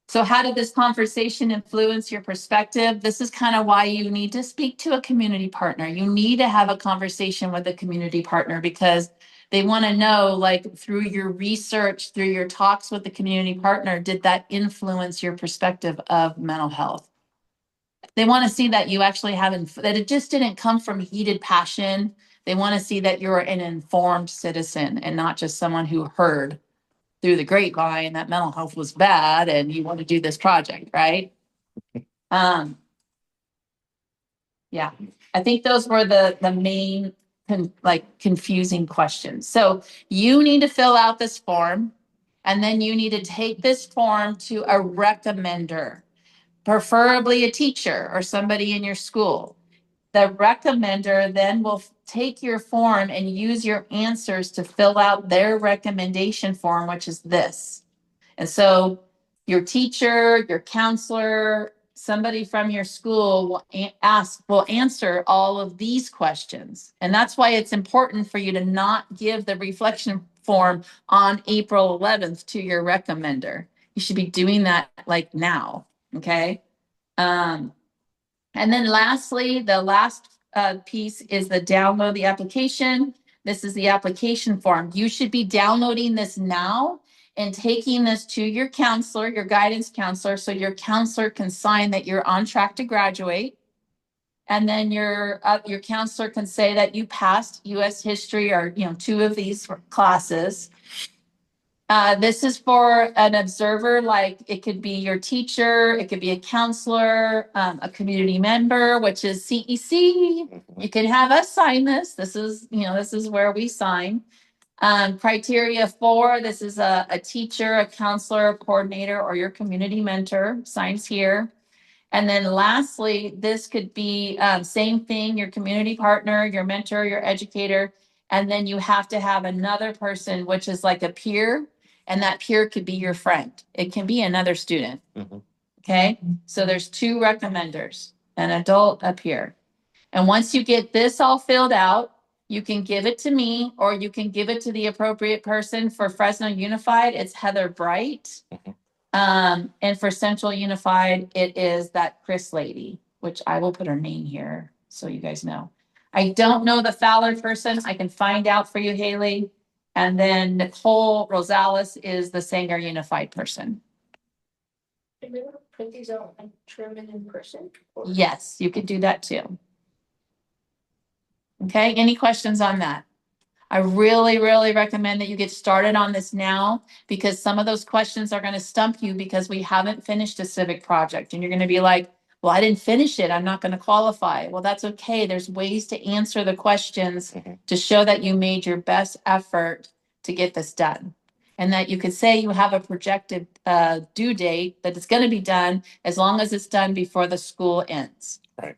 So how did this conversation influence your perspective? This is kind of why you need to speak to a community partner. You need to have a conversation with a community partner, because they want to know, like, through your research, through your talks with the community partner, did that influence your perspective of mental health? They want to see that you actually haven't, that it just didn't come from heated passion. They want to see that you're an informed citizen and not just someone who heard through the grapevine that mental health was bad and you want to do this project, right? Yeah, I think those were the main confusing questions. So you need to fill out this form, and then you need to take this form to a recommender, preferably a teacher or somebody in your school. The recommender then will take your form and use your answers to fill out their recommendation form, which is this. And so your teacher, your counselor, somebody from your school will answer all of these questions. And that's why it's important for you to not give the reflection form on April 11th to your recommender. You should be doing that like now, okay? And then lastly, the last piece is the download the application. This is the application form. You should be downloading this now and taking this to your counselor, your guidance counselor, so your counselor can sign that you're on track to graduate. And then your counselor can say that you passed US history or, you know, 2 of these classes. This is for an observer, like it could be your teacher, it could be a counselor, a community member, which is CEC. You can have us sign this. This is, you know, this is where we sign. Criteria 4, this is a teacher, a counselor, a coordinator, or your community mentor signs here. And then lastly, this could be same thing, your community partner, your mentor, your educator. And then you have to have another person, which is like a peer. And that peer could be your friend. It can be another student. Okay, so there's 2 recommenders, an adult, a peer. And once you get this all filled out, you can give it to me, or you can give it to the appropriate person. For Fresno Unified, it's Heather Bright. And for Central Unified, it is that Chris lady, which I will put her name here so you guys know. I don't know the Fowler person. I can find out for you, Haley. And then Nicole Rosales is the Sanger Unified person. Can we print these out and trim it in person? Yes, you could do that too. Okay, any questions on that? I really, really recommend that you get started on this now because some of those questions are going to stump you because we haven't finished a civic project and you're going to be like, well, I didn't finish it. I'm not going to qualify. Well, that's okay. There's ways to answer the questions to show that you made your best effort to get this done. And that you could say you have a projected due date that it's going to be done as long as it's done before the school ends. Right.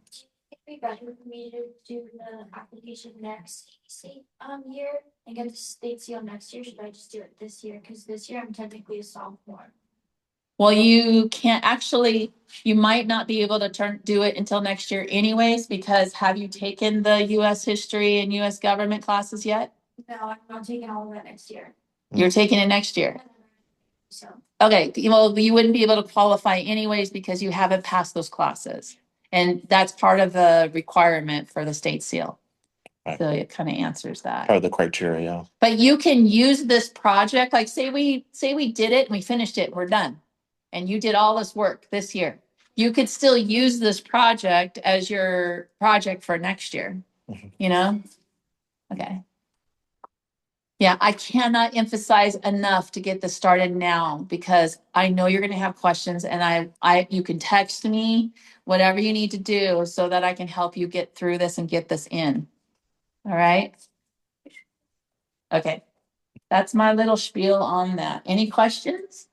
It'd be better for me to do the application next year and get the state seal next year. Should I just do it this year? Because this year I'm technically a sophomore. Well, you can't actually, you might not be able to do it until next year anyways, because have you taken the US history and US government classes yet? No, I'm not taking all of that next year. You're taking it next year. So Okay, well, you wouldn't be able to qualify anyways because you haven't passed those classes. And that's part of the requirement for the state seal. Right. So it kind of answers that. Part of the criteria. But you can use this project, like say we did it and we finished it, we're done. And you did all this work this year. You could still use this project as your project for next year, you know? Okay. Yeah, I cannot emphasize enough to get this started now because I know you're gonna have questions and you can text me, whatever you need to do so that I can help you get through this and get this in. All right? Okay, that's my little spiel on that. Any questions?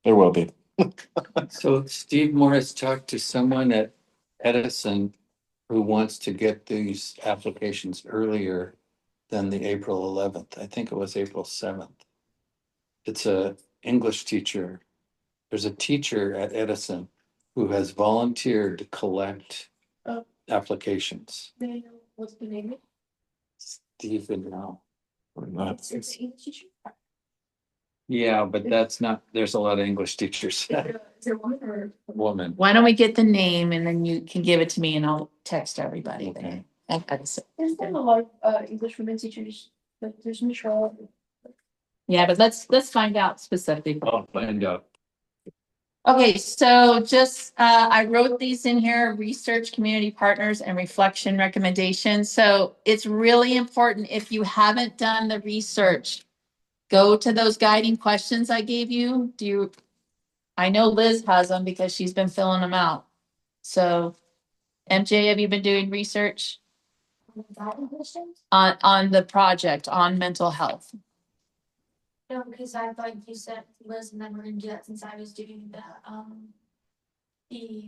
There will be. So Steve Morris talked to someone at Edison who wants to get these applications earlier than the April 11th. I think it was April 7th. It's a English teacher. There's a teacher at Edison who has volunteered to collect Oh. applications. What's the name? Stephen now. It's an English teacher. Yeah, but that's not, there's a lot of English teachers. Is it a woman or? Woman. Why don't we get the name and then you can give it to me and I'll text everybody. Okay. There's been a lot of English women teachers, but there's Michelle. Yeah, but let's find out specifically. I'll find out. Okay, so just, I wrote these in here, research, community partners, and reflection recommendations. So it's really important if you haven't done the research, go to those guiding questions I gave you. I know Liz has them because she's been filling them out. So MJ, have you been doing research on the project on mental health? No, because I thought you said Liz and then we're gonna do that since I was doing the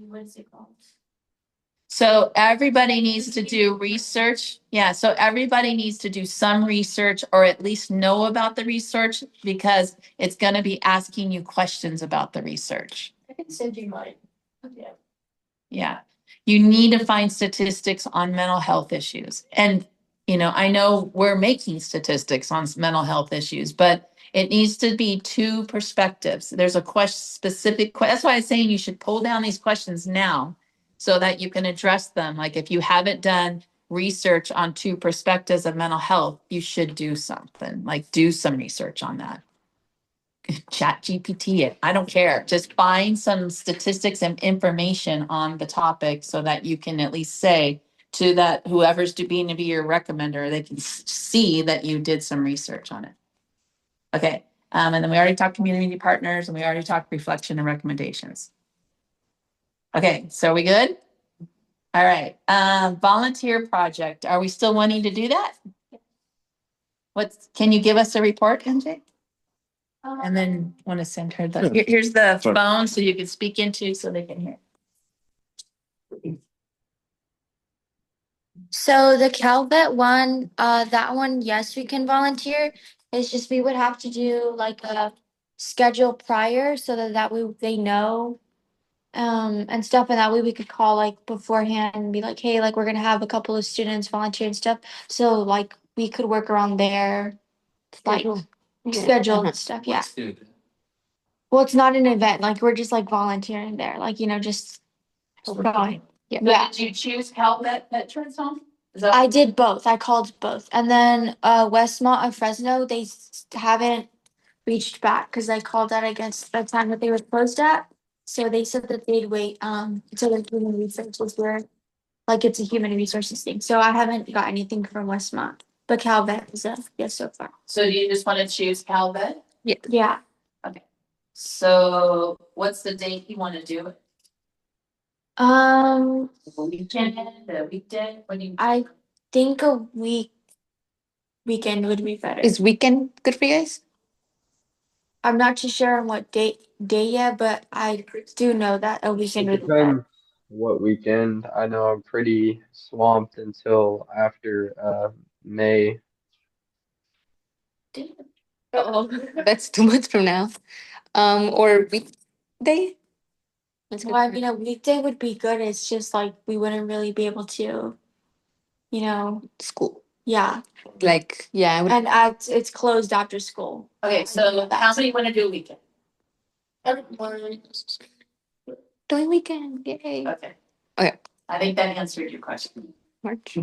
what is it called? So everybody needs to do research. Yeah, so everybody needs to do some research or at least know about the research because it's going to be asking you questions about the research. I can send you mine. Yeah. Yeah, you need to find statistics on mental health issues. And, you know, I know we're making statistics on mental health issues, but it needs to be two perspectives. There's a specific, that's why I'm saying you should pull down these questions now so that you can address them. Like if you haven't done research on two perspectives of mental health, you should do something, like do some research on that. Chat GPT it, I don't care. Just find some statistics and information on the topic so that you can at least say to that whoever's to be your recommender, they can see that you did some research on it. Okay, and then we already talked community partners and we already talked reflection and recommendations. Okay, so are we good? All right, volunteer project. Are we still wanting to do that? Can you give us a report, MJ? And then want to send her here's the phone so you can speak into so they can hear. So the CalVet one, that one, yes, we can volunteer. It's just we would have to do like a schedule prior so that way they know and stuff, and that way we could call like beforehand and be like, hey, like we're gonna have a couple of students volunteer and stuff. So like we could work around their like schedule and stuff. Yeah. Well, it's not an event. Like we're just like volunteering there. Like, you know, just going. Yeah. Did you choose Calvet Veterans Home? Is that? I did both. I called both. And then Westmont of Fresno, they haven't reached back because I called that against the time that they were closed at. So they said that they'd wait until the human resources were like it's a human resources thing. So I haven't got anything from Westmont. But Calvet is a yes so far. So do you just want to choose Calvet? Yeah. Okay. So what's the date you want to do it? Um The weekend, the weekday? What do you? I think a weekend would be better. Is weekend good for you guys? I'm not too sure on what day yet, but I do know that a weekend It would be better. depends what weekend. I know I'm pretty swamped until after May. Oh, that's 2 months from now. Or weekday? That's good Well, I for mean, a weekday would be good. It's just like we wouldn't really be able to, you know, school. yeah. Like, yeah, I would. And it's closed after school. Okay, so how many want to do a weekend? Doing weekend, yay. Okay. Okay. I think that answered your question. March.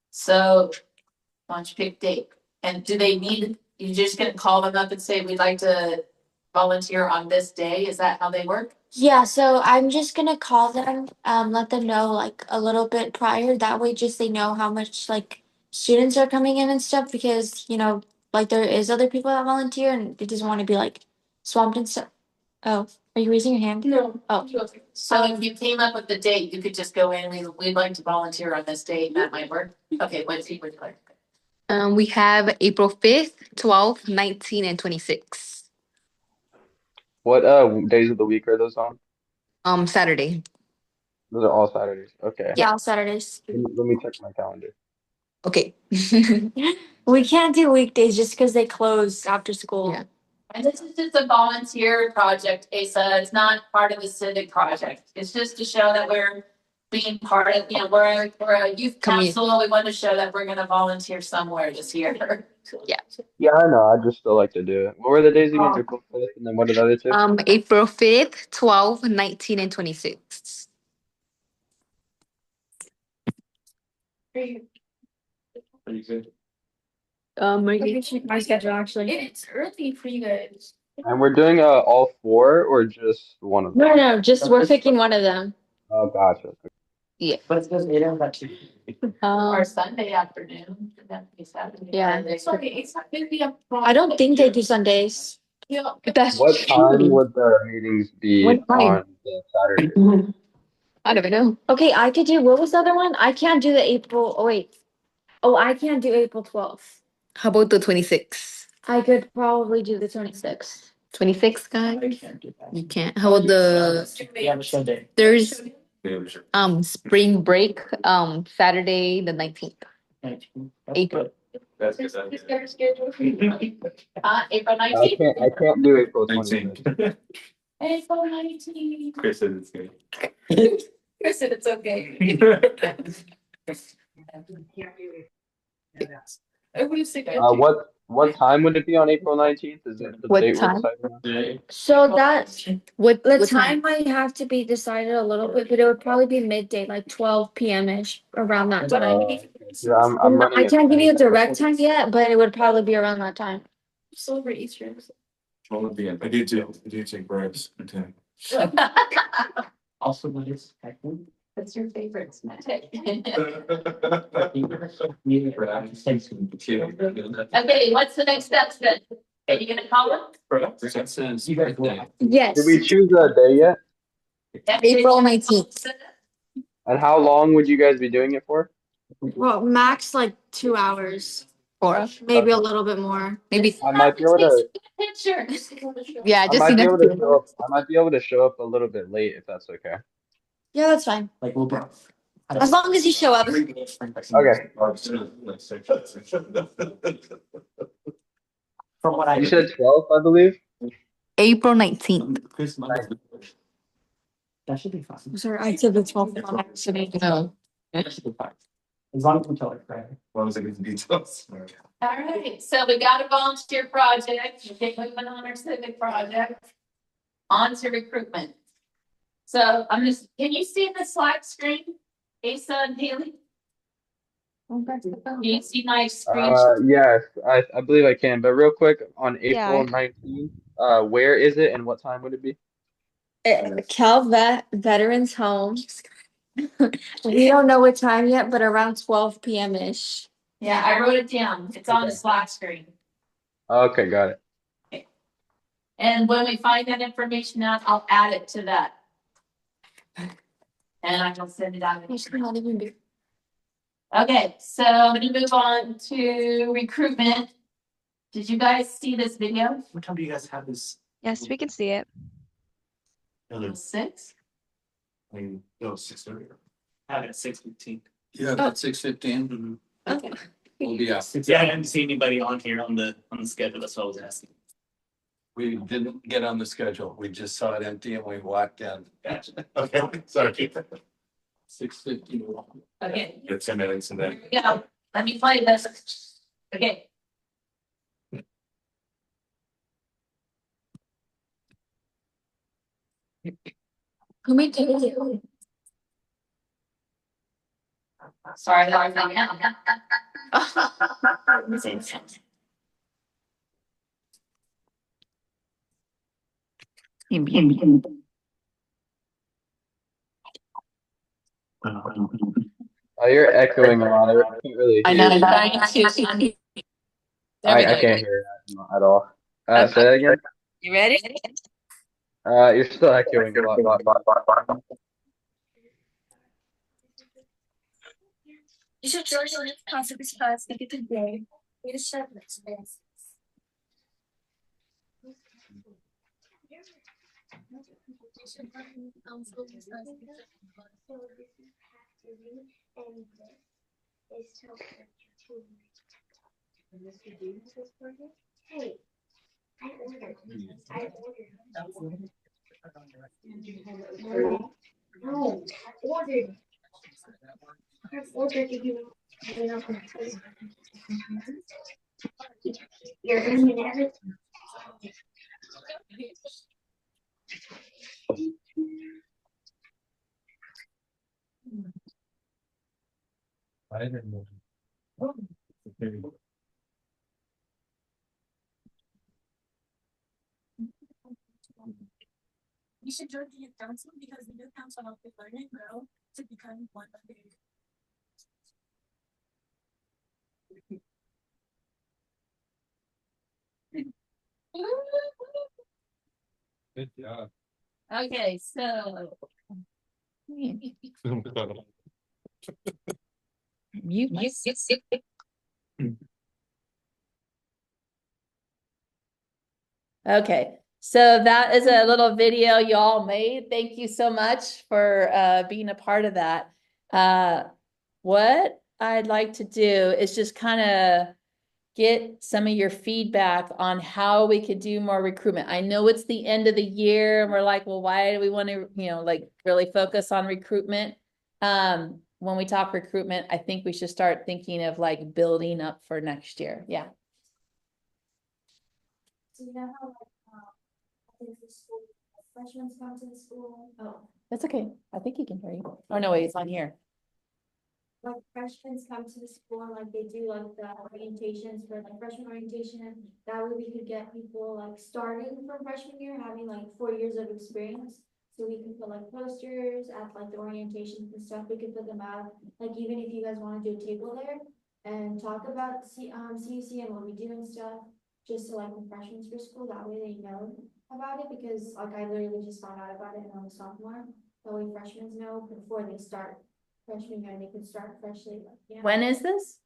So why don't you pick date? And do they need, you're just gonna call them up and say, we'd like to volunteer on this day? Is that how they work? Yeah, so I'm just gonna call them, let them know like a little bit prior. That way, just they know how much like students are coming in and stuff because like there is other people that volunteer and it doesn't want to be like swamped and stuff. Oh, are you raising your hand? No. Oh. So if you came up with the date, you could just go in, we'd like to volunteer on this date, that might work. Okay, what's he would like? We have April 5th, 12th, 19th, and 26th. What days of the week are those on? Saturday. Those are all Saturdays. Okay. Yeah, on Saturdays. Let me check my calendar. Okay. We can't do weekdays just because they close after school. Yeah. And this is just a volunteer project, Asa, it's not part of the civic project, it's just to show that we're being part of, we're a youth council, we want to show that we're gonna volunteer somewhere this year. Yeah, I know. I'd just still like to do it. What were the days again? April 5th, and then what are the other two? April 5th, 12th, 19th, and 26th. Are you good? My schedule actually. It's early for you guys. And we're doing all four or just one of them? No, just we're picking one of them. Oh, gotcha. Yeah. But it's just 8 hours. Or Sunday afternoon, that'd be Saturday. Yeah. It's okay, it's not gonna be a problem. I don't think they do Sundays. Yeah. That's What time true. would the meetings be What time? on the Saturday? I don't know. Okay, I could do, what was the other one? I can't do the April, oh wait. Oh, I can't do April 12th. How about the 26th? I could probably do the 26th. 26th, I guys? can't do that. You can't. How about the We have a show day. there's spring break, Saturday the 19th. April. That's good. April I 19th? can't do April 26th. April 19th. Chris said it's good. Chris said it's okay. What time would it be on April 19th? Is it the What date we're time? deciding on? So that, What the what time might have to be decided a little bit, but it would probably be midday, like 12 p.m.-ish, around that time. Yeah, I'm running I it- can't give you a direct time yet, but it would probably be around that time. Celebrate Easter. I do too. I do take breaks. Also, what is technically? What's your favorite snack? Okay, what's the next step then? Are you gonna call him? You guys will. Yes. Did we choose a day yet? April 19th. And how long would you guys be doing it for? Well, max like 2 hours, Or maybe a little bit more. maybe I might be able to. Picture. yeah, I just might be enough. able to show up. I might be able to show up a little bit late if that's okay. Yeah, that's fine. Like we'll. As long as you show up. Okay. From what I. You said 12th, I believe. April 19th. That should be fine. Sorry, I said the 12th on accident. No. That should be fine. As long as we tell it, right? All right, so we got a volunteer project, okay, moving on our civic project. On to recruitment. So I'm just, can you see the Slack screen, Asa and Haley? Can you see my screen? Yes, I believe I can, but real quick, on April Yeah. 19th, where is it and what time would it be? Veterans Home. We don't know what time yet, but around 12 p.m. ish. Yeah, I wrote it down. It's on the Okay. Slack screen. Okay, got it. And when we find that information out, I'll add it to that. And I will send it out. You should not even be. Okay, so I'm gonna move on to recruitment. Did you guys see this video? What time do you guys have this? Yes, we can see it. Another, 6? I mean, no, 6:30. Have it at 6:15. Yeah, at 6:15, Okay. we'll be out. Yeah, I didn't see anybody on here on the schedule, that's what I was asking. We didn't get on the schedule. We just saw it empty and we walked in. Gotcha. Okay, sorry. 6:15. Okay, Get 10 minutes and then. here we go. Let me play this. Okay. Who made it? Sorry, that was Oh, you're echoing a lot. I can't really I hear know. you. I I can't hear that at all. Say that again. You ready? You're still echoing a lot. You should join the concept class like it today. We just have experience. Hey, I ordered. No, I ordered. I've ordered to you. You're doing everything. I didn't know. You should join the council because the new council help you learn and grow to become one of the. Good job. Okay, so. Okay, so that is a little video y'all made. Thank you so much for being a part of that. What I'd like to do is just kind of get some of your feedback on how we could do more recruitment. I know it's the end of the year and we're like, well, why do we want to, like really focus on recruitment? When we talk recruitment, I think we should start thinking of like building up for next year. Yeah. So you know how I think the school, freshmen come to the school, That's okay. I think he can hear you. Oh, no, wait, it's on here. like freshmen come to the school and like they do like the orientations for like freshman orientation. That way we could get people like starting from freshman year, having like 4 years of experience. So we can put like posters at like the orientations and stuff. We could put them out, like even if you guys want to do a table there and talk about CUC and what we do and stuff. Just so like when freshmen for school, that way they know about it, because like I literally just found out about it when I was sophomore. That way freshmen know before they start freshman year, they can start freshly. When is this?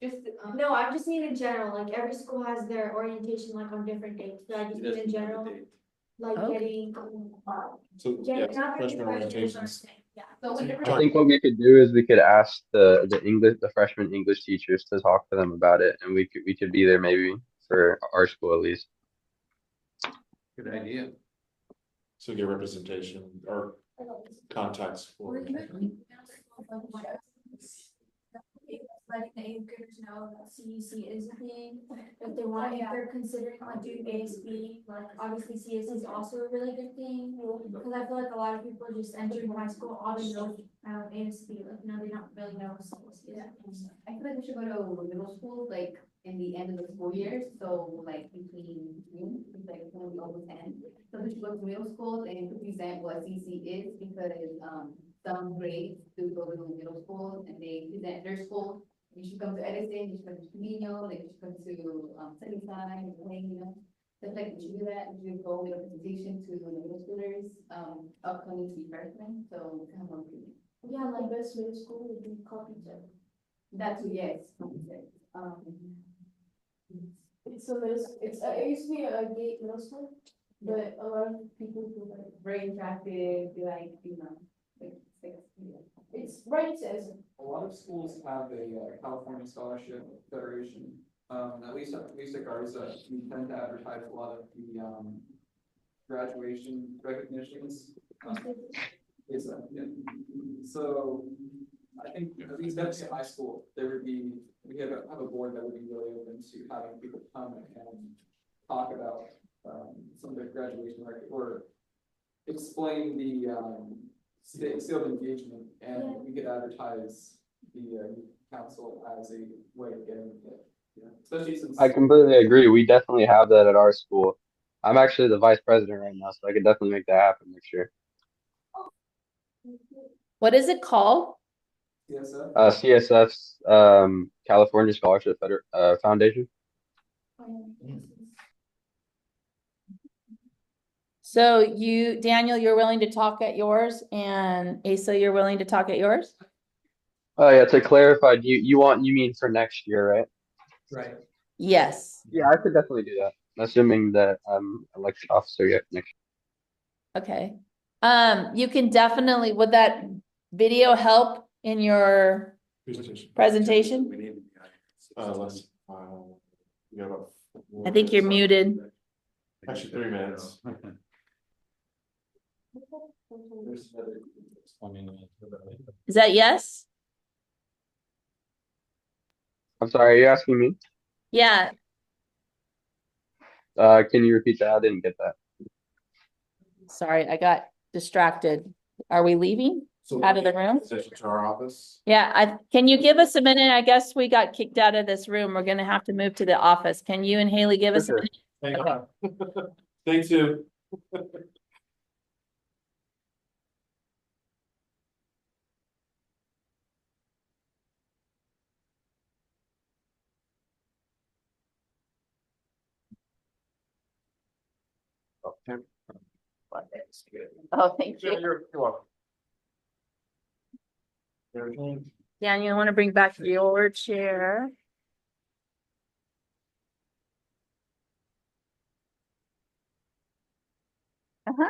Just, no, I'm just meaning in general, like every school has their orientation like on different dates, but I just mean in general, like Okay. getting. So, yeah, freshman orientations. Yeah. So I think what we could do is we could ask the freshman English teachers to talk to them about it, and we could be there maybe for our school at least. Good idea. So get representation or contacts for. letting the eighth graders know that CEC is a thing. If they want, if they're considering like doing ASB, like obviously CEC is also a really good thing. Cause I feel like a lot of people just entering high school already know ASB, like, no, they don't really know CEC. I feel like we should go to middle school, like, in the end of the school year, so like between June, like when we almost end. So we should go to middle schools and present what CC is, because, some grades do go to middle schools and they present their school. You should come to Edison, you should come to Camino, like you should come to, Sunnyside, you know. So like, we should do that, we should go with a presentation to the middle schoolers, upcoming to be freshmen, so we can have one presentation. Yeah, like best middle school would be Copyton. That too, yes. It's a middle, it used to be a gate middle school, but a lot of people who like, Very attractive, they like, you know, like, it's right, it says. A lot of schools have a California Scholarship Federation. At least at Garza, we tend to advertise a lot of the graduation recognitions. Yeah. So I think at least that's in high school, there would be, we have a board that would be really open to having people come and talk about some of the graduation record, or explain the state of engagement, and we could advertise the council as a way of getting it. Yeah, especially since I completely agree. We definitely have that at our school. I'm actually the vice president right now, so I could definitely make that happen next year. What is it called? CSF. CSF's California Scholarship Foundation. So you, Daniel, you're willing to talk at yours, and Asa, you're willing to talk at yours? Oh yeah, to clarify, you mean for next year, right? Right. Yes. Yeah, I could definitely do that, assuming that I'm elected officer yet next year. Okay. You can definitely, would that video help in your presentation? Let's, we got about I think you're muted. actually 3 minutes. Is that yes? I'm sorry, are you asking me? Yeah. Can you repeat that? I didn't get that. Sorry, I got distracted. Are we leaving out of the room? To our office. Yeah, can you give us a minute? I guess we got kicked out of this room. We're gonna have to move to the office. Can you and Haley give us a Sure. minute? Hang on. Stay tuned. Okay. Oh, thank you. You're welcome. There's- Dan, you want to bring back your chair? Uh-huh.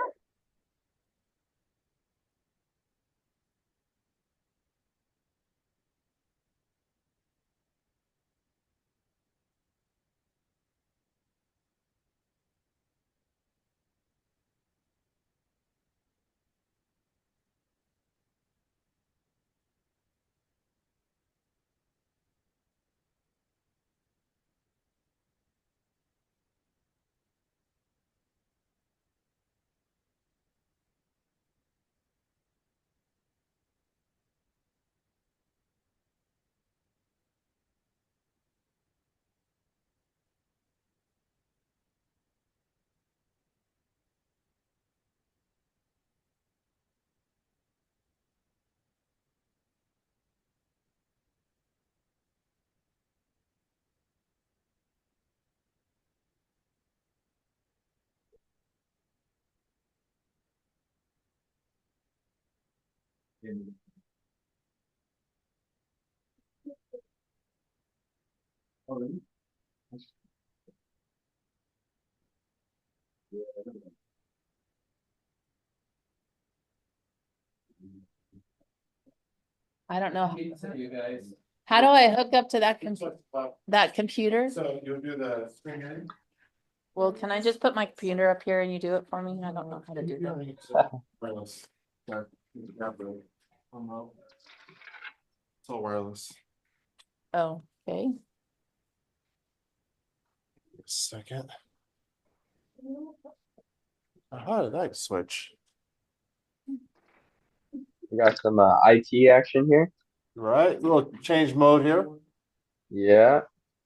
I don't know. You guys. How do I hook up to that computer? So you'll do the screen in? Well, can I just put my computer up here and you do it for me? I don't know how to do that. Wireless. Yeah, it's all wireless. Oh, okay. Second. How did that switch? We got some IT action here. Right, little change mode here. Yeah.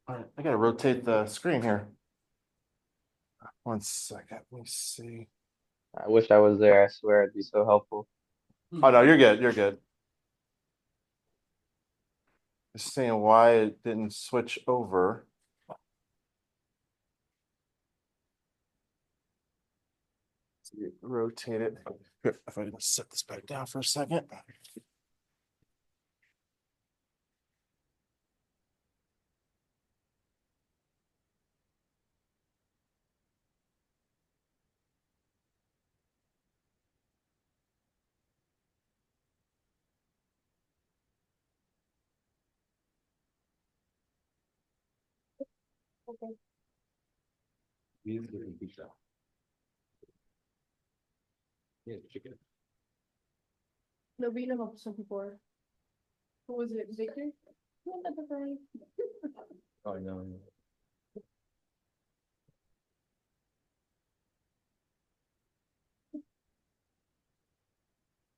All right, I gotta rotate the screen here. 1 second, let me see. I wish I was there. I swear it'd be so helpful. Oh, no, you're good, you're good. Just seeing why it didn't switch over. Rotate it. Here, if I can set this back down for a second. No, beating him up some before. Who was it, Victor? Oh, no.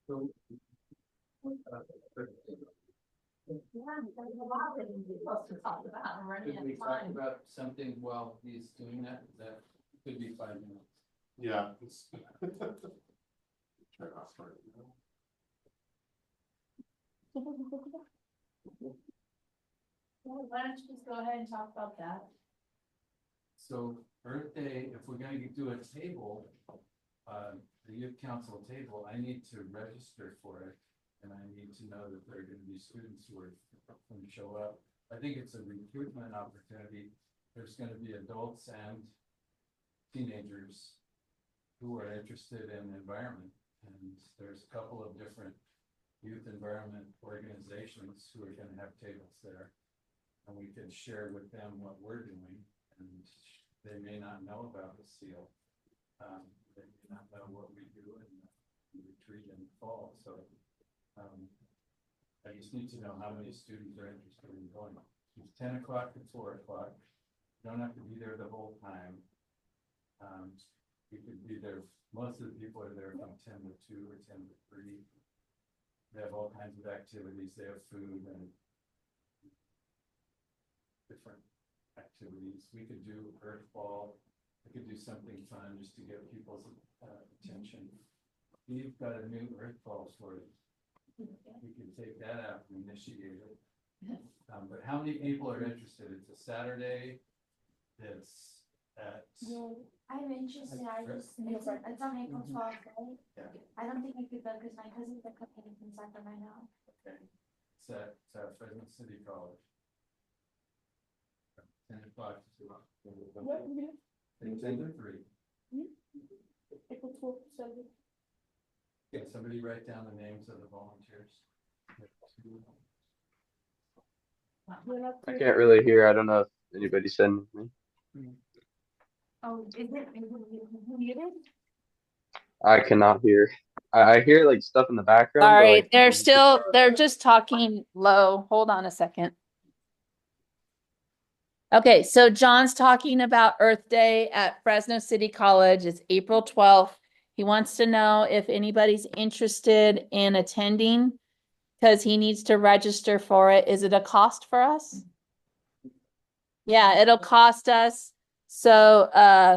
Could we talk about something while he's doing that? That could be 5 minutes. Yeah. Turn it off for Why don't you just go ahead and talk about that? So Earth Day, if we're gonna do a table, the youth council table, I need to register for it. And I need to know that there are gonna be students who are going to show up. I think it's a recruitment opportunity. There's gonna be adults and teenagers who are interested in environment. And there's a couple of different youth environment organizations who are gonna have tables there. And we can share with them what we're doing, and they may not know about the seal. They may not know what we do in the retreat in the fall, so. I just need to know how many students are interested in going. It's 10 o'clock to 4 o'clock. You don't have to be there the whole time. You could be there, most of the people are there from 10 to 2 or 10 to 3. They have all kinds of activities, they have food and different activities. We could do earth ball. We could do something fun just to get people's attention. We've got a new earth ball story. We can take that out and initiate it. But how many people are interested? It's a Saturday. It's at. I'm interested, it's on April 12th, right? Yeah. I don't think I could go because my cousins are coming from Sacramento. Okay. It's at Fresno City College. 10 o'clock to 10 to 3. April 12th, Sunday. Can somebody write down the names of the volunteers? I can't really hear. I don't know if anybody said anything. Oh, is it muted? I cannot hear. I hear like stuff in the background. All but, right, like, they're just talking low. Hold on a second. Okay, so John's talking about Earth Day at Fresno City College. It's April 12th. He wants to know if anybody's interested in attending because he needs to register for it. Is it a cost for us? Yeah, it'll cost us. So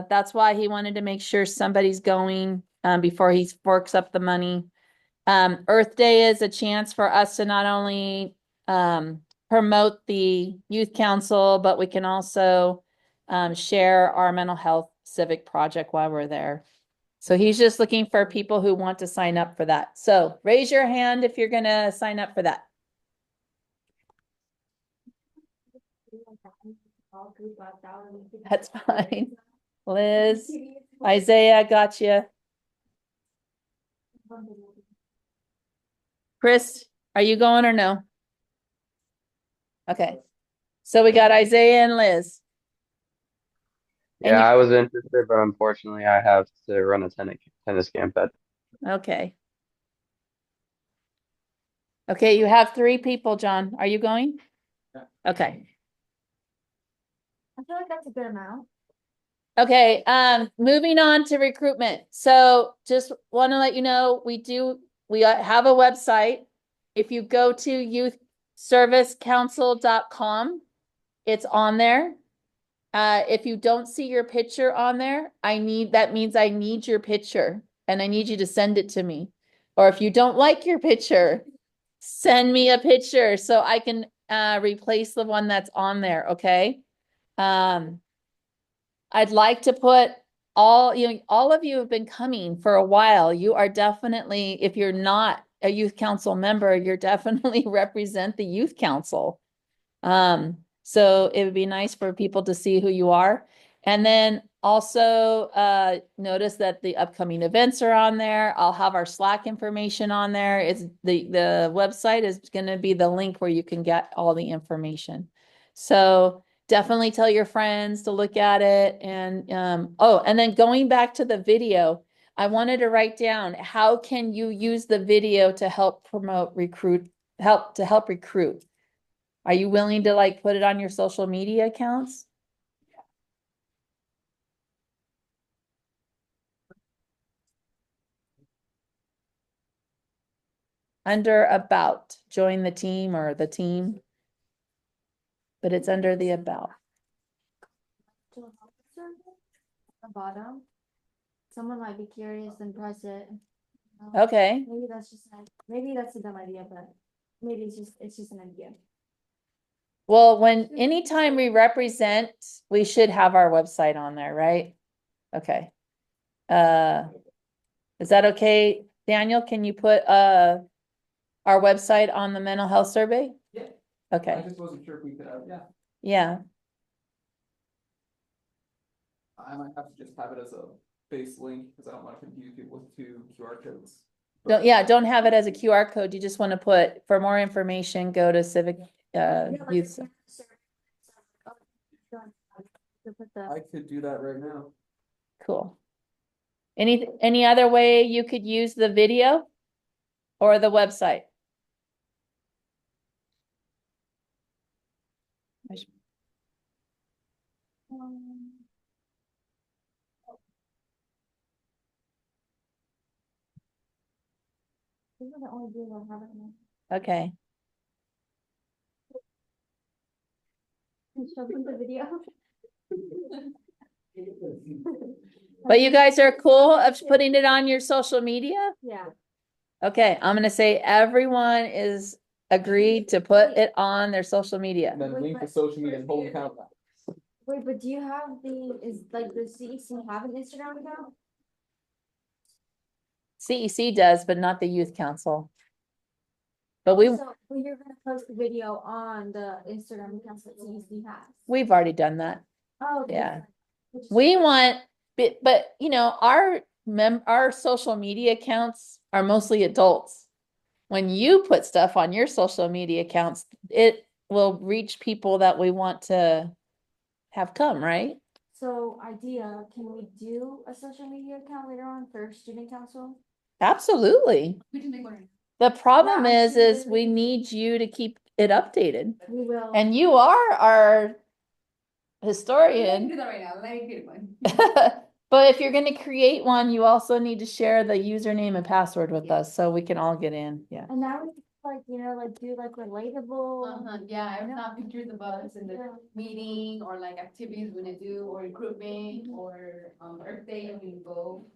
that's why he wanted to make sure somebody's going before he forks up the money. Earth Day is a chance for us to not only promote the youth council, but we can also share our mental health civic project while we're there. So he's just looking for people who want to sign up for that. So raise your hand if you're going to sign up for that. That's fine. Liz, Isaiah, got you. Chris, are you going or no? Okay. So we got Isaiah and Liz. yeah, I was interested, but unfortunately, I have to run a tennis camp at. Okay. Okay, you have 3 people, John. Are you going? Okay. I feel like that's a good amount. Okay, moving on to recruitment. So just want to let you know, we have a website. If you go to youthservicecouncil.com, it's on there. If you don't see your picture on there, that means I need your picture and I need you to send it to me. Or if you don't like your picture, send me a picture so I can replace the one that's on there, okay? I'd like to put all of you have been coming for a while. You are definitely, if you're not a youth council member, you're definitely represent the youth council. So it would be nice for people to see who you are. And then also notice that the upcoming events are on there. I'll have our Slack information on there. It's the website is going to be the link where you can get all the information. So definitely tell your friends to look at it. And and then going back to the video, I wanted to write down, how can you use the video to help recruit? Are you willing to like put it on your social media accounts? Under about, join the team or the team. But it's under the about. The bottom. Someone might be curious and press it. Okay. Maybe that's a dumb idea, but maybe it's just an idea. Well, anytime we represent, we should have our website on there, right? Okay. Is that okay? Daniel, can you put our website on the mental health survey? Yeah. Okay. I just wasn't sure if we could, yeah. Yeah. I might have to just have it as a base link because I don't want to confuse people with two QR codes. Don't have it as a QR code. You just want to put, for more information, go to Civic Youth. I could do that right now. Cool. Any other way you could use the video or the website? These are the only videos I have right now. Okay. Can you show them the video? But you guys are cool of putting it on your social media? Yeah. Okay, I'm gonna say everyone is agreed to put it on their social media. And then link the social media and hold account. Wait, but do you have the CEC have an Instagram account? CEC does, but not the youth council. But But you're gonna post the video on the Instagram account that CEC has. we've already done that. Oh, okay. Yeah. Which is- We want, but our social media accounts are mostly adults. When you put stuff on your social media accounts, it will reach people that we want to have come, right? So idea, can we do a social media account later on for student council? Absolutely. We can make one. The problem Yeah, is we need you to keep it updated. We will. And you are our Let me historian. do that right now. Let me get one. But if you're gonna create one, you also need to share the username and password with us so we can all get in. Yeah. And now we do relatable. Yeah, if not pictures of us in the Yeah. meeting or like activities we're gonna do or recruitment or Earth Day and we go.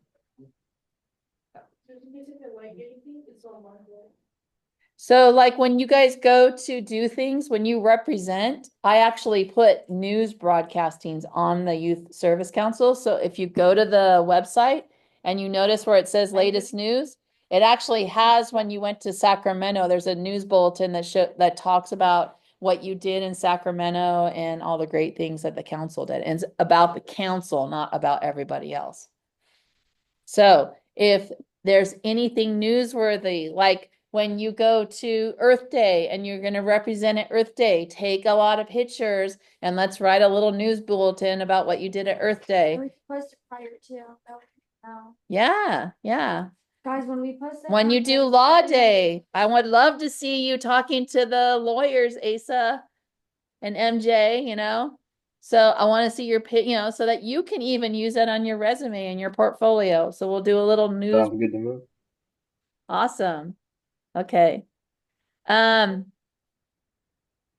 So like when you guys go to do things, when you represent, I actually put news broadcastings on the Youth Service Council. So if you go to the website and you notice where it says latest news, it actually has, when you went to Sacramento, there's a news bulletin that talks about what you did in Sacramento and all the great things that the council did. And it's about the council, not about everybody else. So if there's anything newsworthy, like when you go to Earth Day and you're going to represent at Earth Day, take a lot of pictures and let's write a little news bulletin about what you did at Earth Day. We post it prior to. No. Yeah, yeah. Guys, when we post it. When you do Law Day, I would love to see you talking to the lawyers, Asa. and MJ, you know? So I want to see your you know, so that you can even use that on your resume and your portfolio. So we'll do a little news. Sounds good to me. Awesome. Okay. Then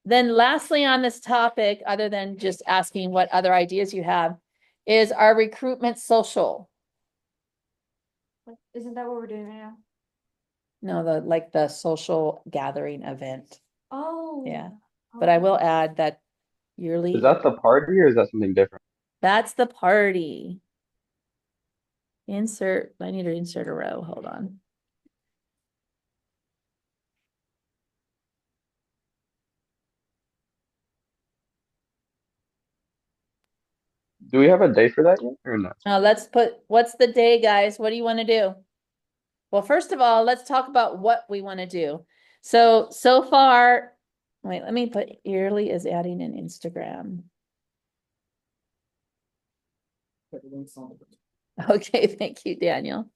lastly on this topic, other than just asking what other ideas you have, is our recruitment social. Isn't that what we're doing right now? No, the social gathering event. Oh. Yeah. But I will add that yearly. Is that the party or is that something different? That's the party. I need to insert a row. Hold on. Do we have a day for that yet or no? Let's what's the day, guys? What do you want to do? Well, first of all, let's talk about what we want to do. So far, wait, let me put yearly is adding an Instagram. Okay, thank you, Daniel.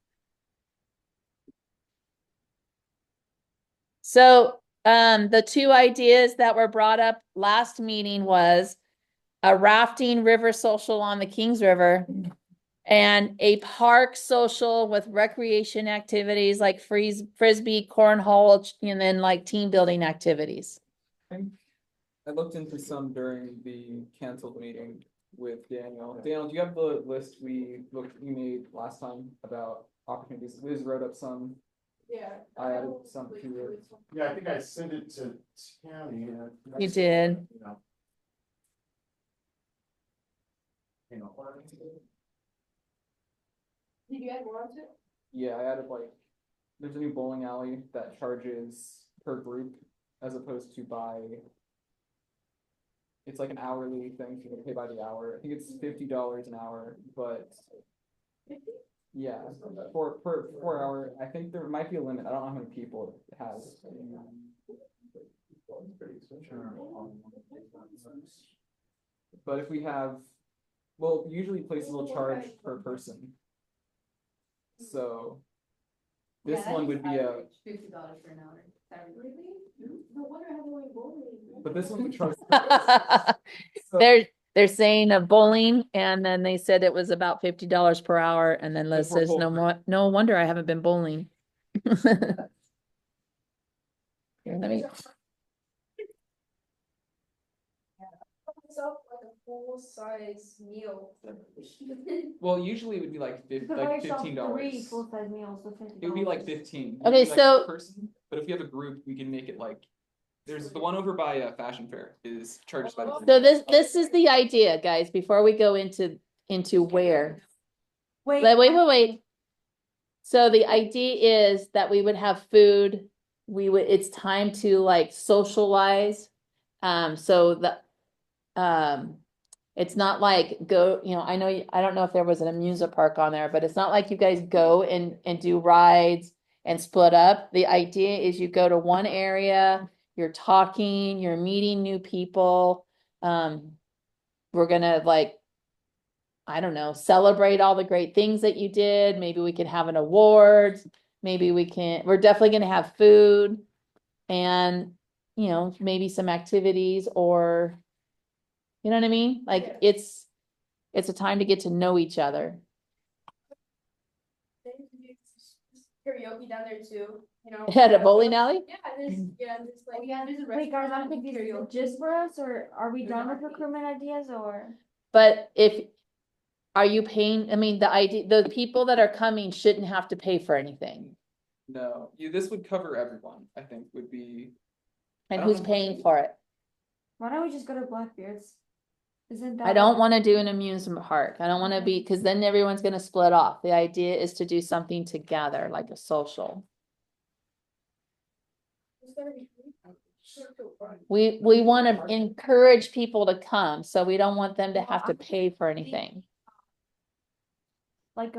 So, the two ideas that were brought up last meeting was a rafting river social on the Kings River and a park social with recreation activities like frisbee, cornhole, and then like team building activities. I looked into some during the canceled meeting with Daniel. Daniel, do you have the list we made last time about opportunities? Liz wrote up some. Yeah. I added some to it. Yeah, I think I sent it to Tammy. You did. Did you add more onto it? Yeah, I added like, there's a new bowling alley that charges per group as opposed to by. It's like an hourly thing, so you're gonna pay by the hour. I think it's $50 an hour, but. Yeah, for 4 hour, I think there might be a limit. I don't know how many people it has. But if we have, well, usually places will charge per person. So. This one would be a. $50 for an hour. No wonder I have only bowling. But this one would charge. They're saying a bowling, and then they said it was about $50 per hour, and then Liz says, no wonder I haven't been bowling. Here, let me. Myself like a full size meal. Well, usually it would be like You could buy yourself $15. 3 full-size meals for $50. It would be like 15. Okay, It'd be like so- per person, but if you have a group, we can make it like, there's the one over by Fashion Fair is charged by the group. So this is the idea, guys, before we go into where. Wait. So the idea is that we would have food, it's time to like socialize. So it's not like go, I don't know if there was an amusement park on there, but it's not like you guys go and do rides and split up. The idea is you go to one area, you're talking, you're meeting new people. We're gonna like, I don't know, celebrate all the great things that you did. Maybe we can have an award. Maybe we're definitely gonna have food and, maybe some activities or, you know what I mean? Like it's a time to get to know each other. Karaoke down there too, At a bowling alley? Yeah, there's like, there's a Wait, guys, I'm restaurant, confused. karaoke. Just for us, or are we done with recruitment ideas, or? But are you paying, the people that are coming shouldn't have to pay for anything. No, this would cover everyone, I think would be. And who's paying for it? Why don't we just go to Blackbeard's? Isn't that? I don't want to do an amusement park. I don't want to be, because then everyone's going to split off. The idea is to do something together, like a social. It's gonna be free. We want to encourage people to come, so we don't want them to have to pay for anything. Like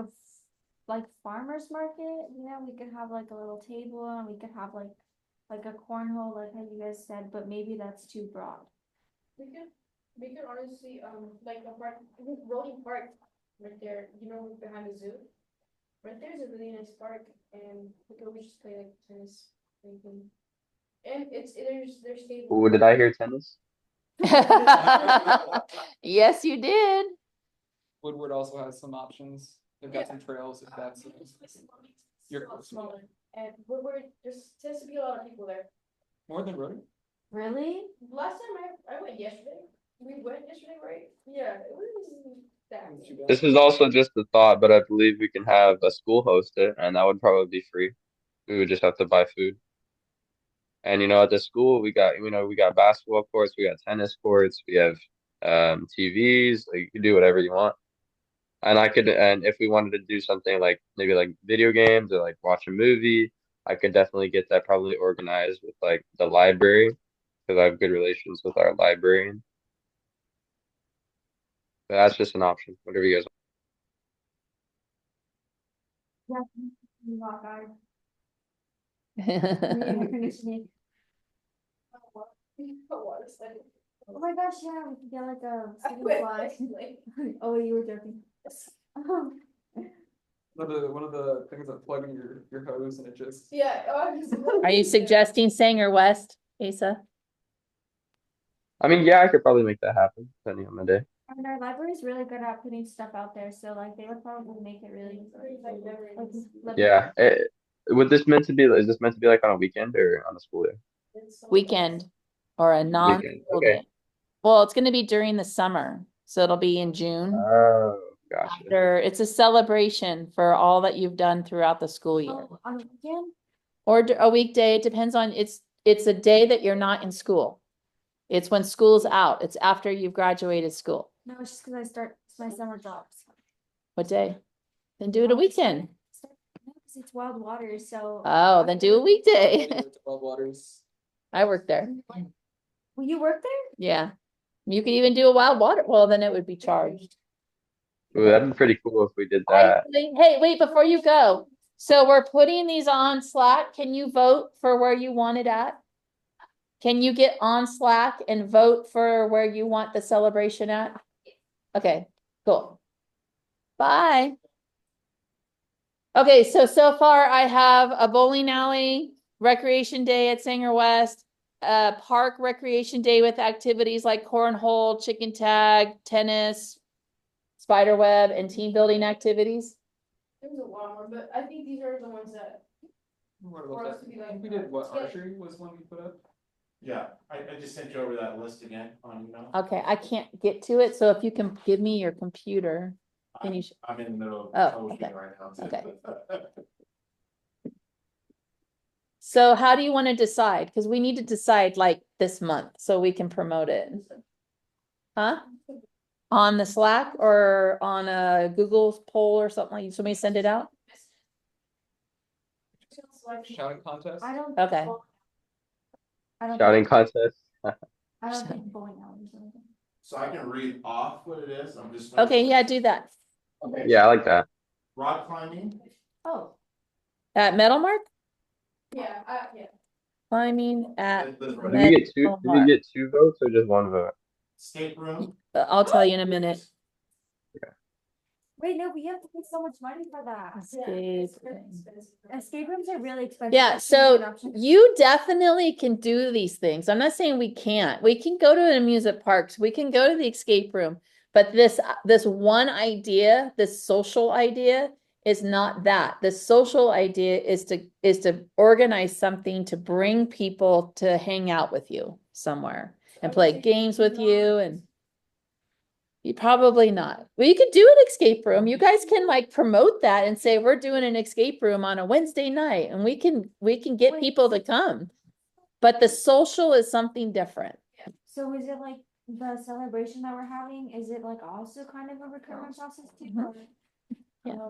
like farmer's market, we could have like a little table and we could have like a cornhole, like how you guys said, but maybe that's too broad. We could honestly, like a park, Rolling Park, right there, behind the zoo. Right there is a really nice park, and we could always just play like tennis, anything. And there's tables. Did I hear tennis? Yes, you did. Woodward also has some options. They've got some trails if that's. You're Smaller, and we're just tends to be a lot of people there. more than Rotary. Really? Last time I went yesterday. We went yesterday, right? Yeah, it was that. Too bad. This is also just a thought, but I believe we can have a school host it, and that would probably be free. We would just have to buy food. And at the school we got basketball courts, we got tennis courts, we have TVs, like you can do whatever you want. And if we wanted to do something like maybe like video games or like watch a movie, I could definitely get that probably organized with like the library because I have good relations with our librarian. But that's just an option, whatever you guys Yeah. Rock art. Oh my gosh, yeah, we could get like a student flag. Oh, you were joking. One of the things that plug in your hose and it just. Yeah. Are you suggesting Sanger West, Asa? I mean, yeah, I could probably make that happen depending on the day. I mean, our library is really good at putting stuff out there, so like they would probably make it really. Like, Yeah. Is this meant to be like on a weekend or on a school day? Weekend or a Weekend. non-school Okay. day? Well, it's gonna be during the summer, so it'll be in June. Oh, gotcha. It's a celebration for all that you've done throughout the school year. oh, on a weekend? Or a weekday, it depends on, it's a day that you're not in school. It's when school's out. It's after you've graduated school. No, it's just because I start my summer jobs. What day? Then do it a weekend. No, because it's Wild Waters, so. Oh, then do a weekday. Wild Waters. I work there. Will you work there? Yeah. You could even do a wild water. Well, then it would be charged. Ooh, that'd be pretty cool if we did that. Hey, wait, before you go. So we're putting these on Slack. Can you vote for where you want it at? Can you get on Slack and vote for where you want the celebration at? Okay, cool. Bye. Okay, so far I have a bowling alley, recreation day at Sanger West, park recreation day with activities like cornhole, chicken tag, tennis, spider web, and team building activities. There's a lot more, but I think these are the ones that. What For about us to be that? like, We did what, yeah. archery was one we put up? Yeah, I just sent you over that list again on email. Okay, I can't get to it, so if you can give me your computer, can you? I'm in the middle of Oh, troubleshooting okay. right now. Too. Okay. So how do you want to decide? Because we need to decide like this month so we can promote it. Huh? On the Slack or on a Google poll or something like, somebody send it out? Shouting contest? I don't. Okay. I don't. Shouting contest. I don't think bowling alleys or anything. So I can read off what it is. I'm just. Okay, yeah, do that. Okay. Yeah, I like that. Rock climbing. Oh, At Metalmark? yeah, yeah. Climbing at, Did we get two votes or just one vote? Escape room. I'll tell you in a minute. Wait, no, we have to pay so much money for that. Escape. Escape rooms are really expensive. Yeah, That's not an so option. you definitely can do these things. I'm not saying we can't. We can go to the amusement parks. We can go to the escape room. But this one idea, this social idea is not that. The social idea is to organize something to bring people to hang out with you somewhere and play games with you and you probably not. Well, you could do an escape room. You guys can like promote that and say, we're doing an escape room on a Wednesday night and we can get people to come. But the social is something different. So is it like the celebration that we're having? Is it like also kind of a recruitment process too? or- Yeah.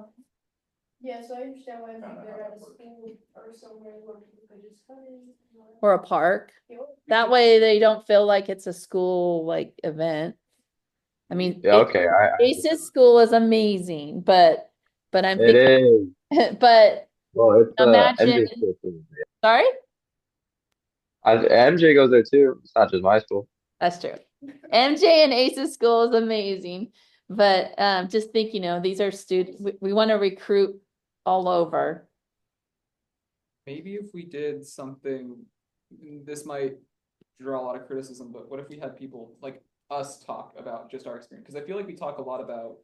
Yeah, so I understand why they're at a school or somewhere where people could just come in. Or a park. That way they don't feel like it's a school like event. I mean, Yeah, okay. ACES school is amazing, but I'm It thinking, is. but Well, it's imagine, MJ school too. sorry? MJ goes there too. It's not just my school. That's true. MJ and ACES school is amazing, but just think, these are students, we want to recruit all over. Maybe if we did something, this might draw a lot of criticism, but what if we had people like us talk about just our experience? Because I feel like we talk a lot about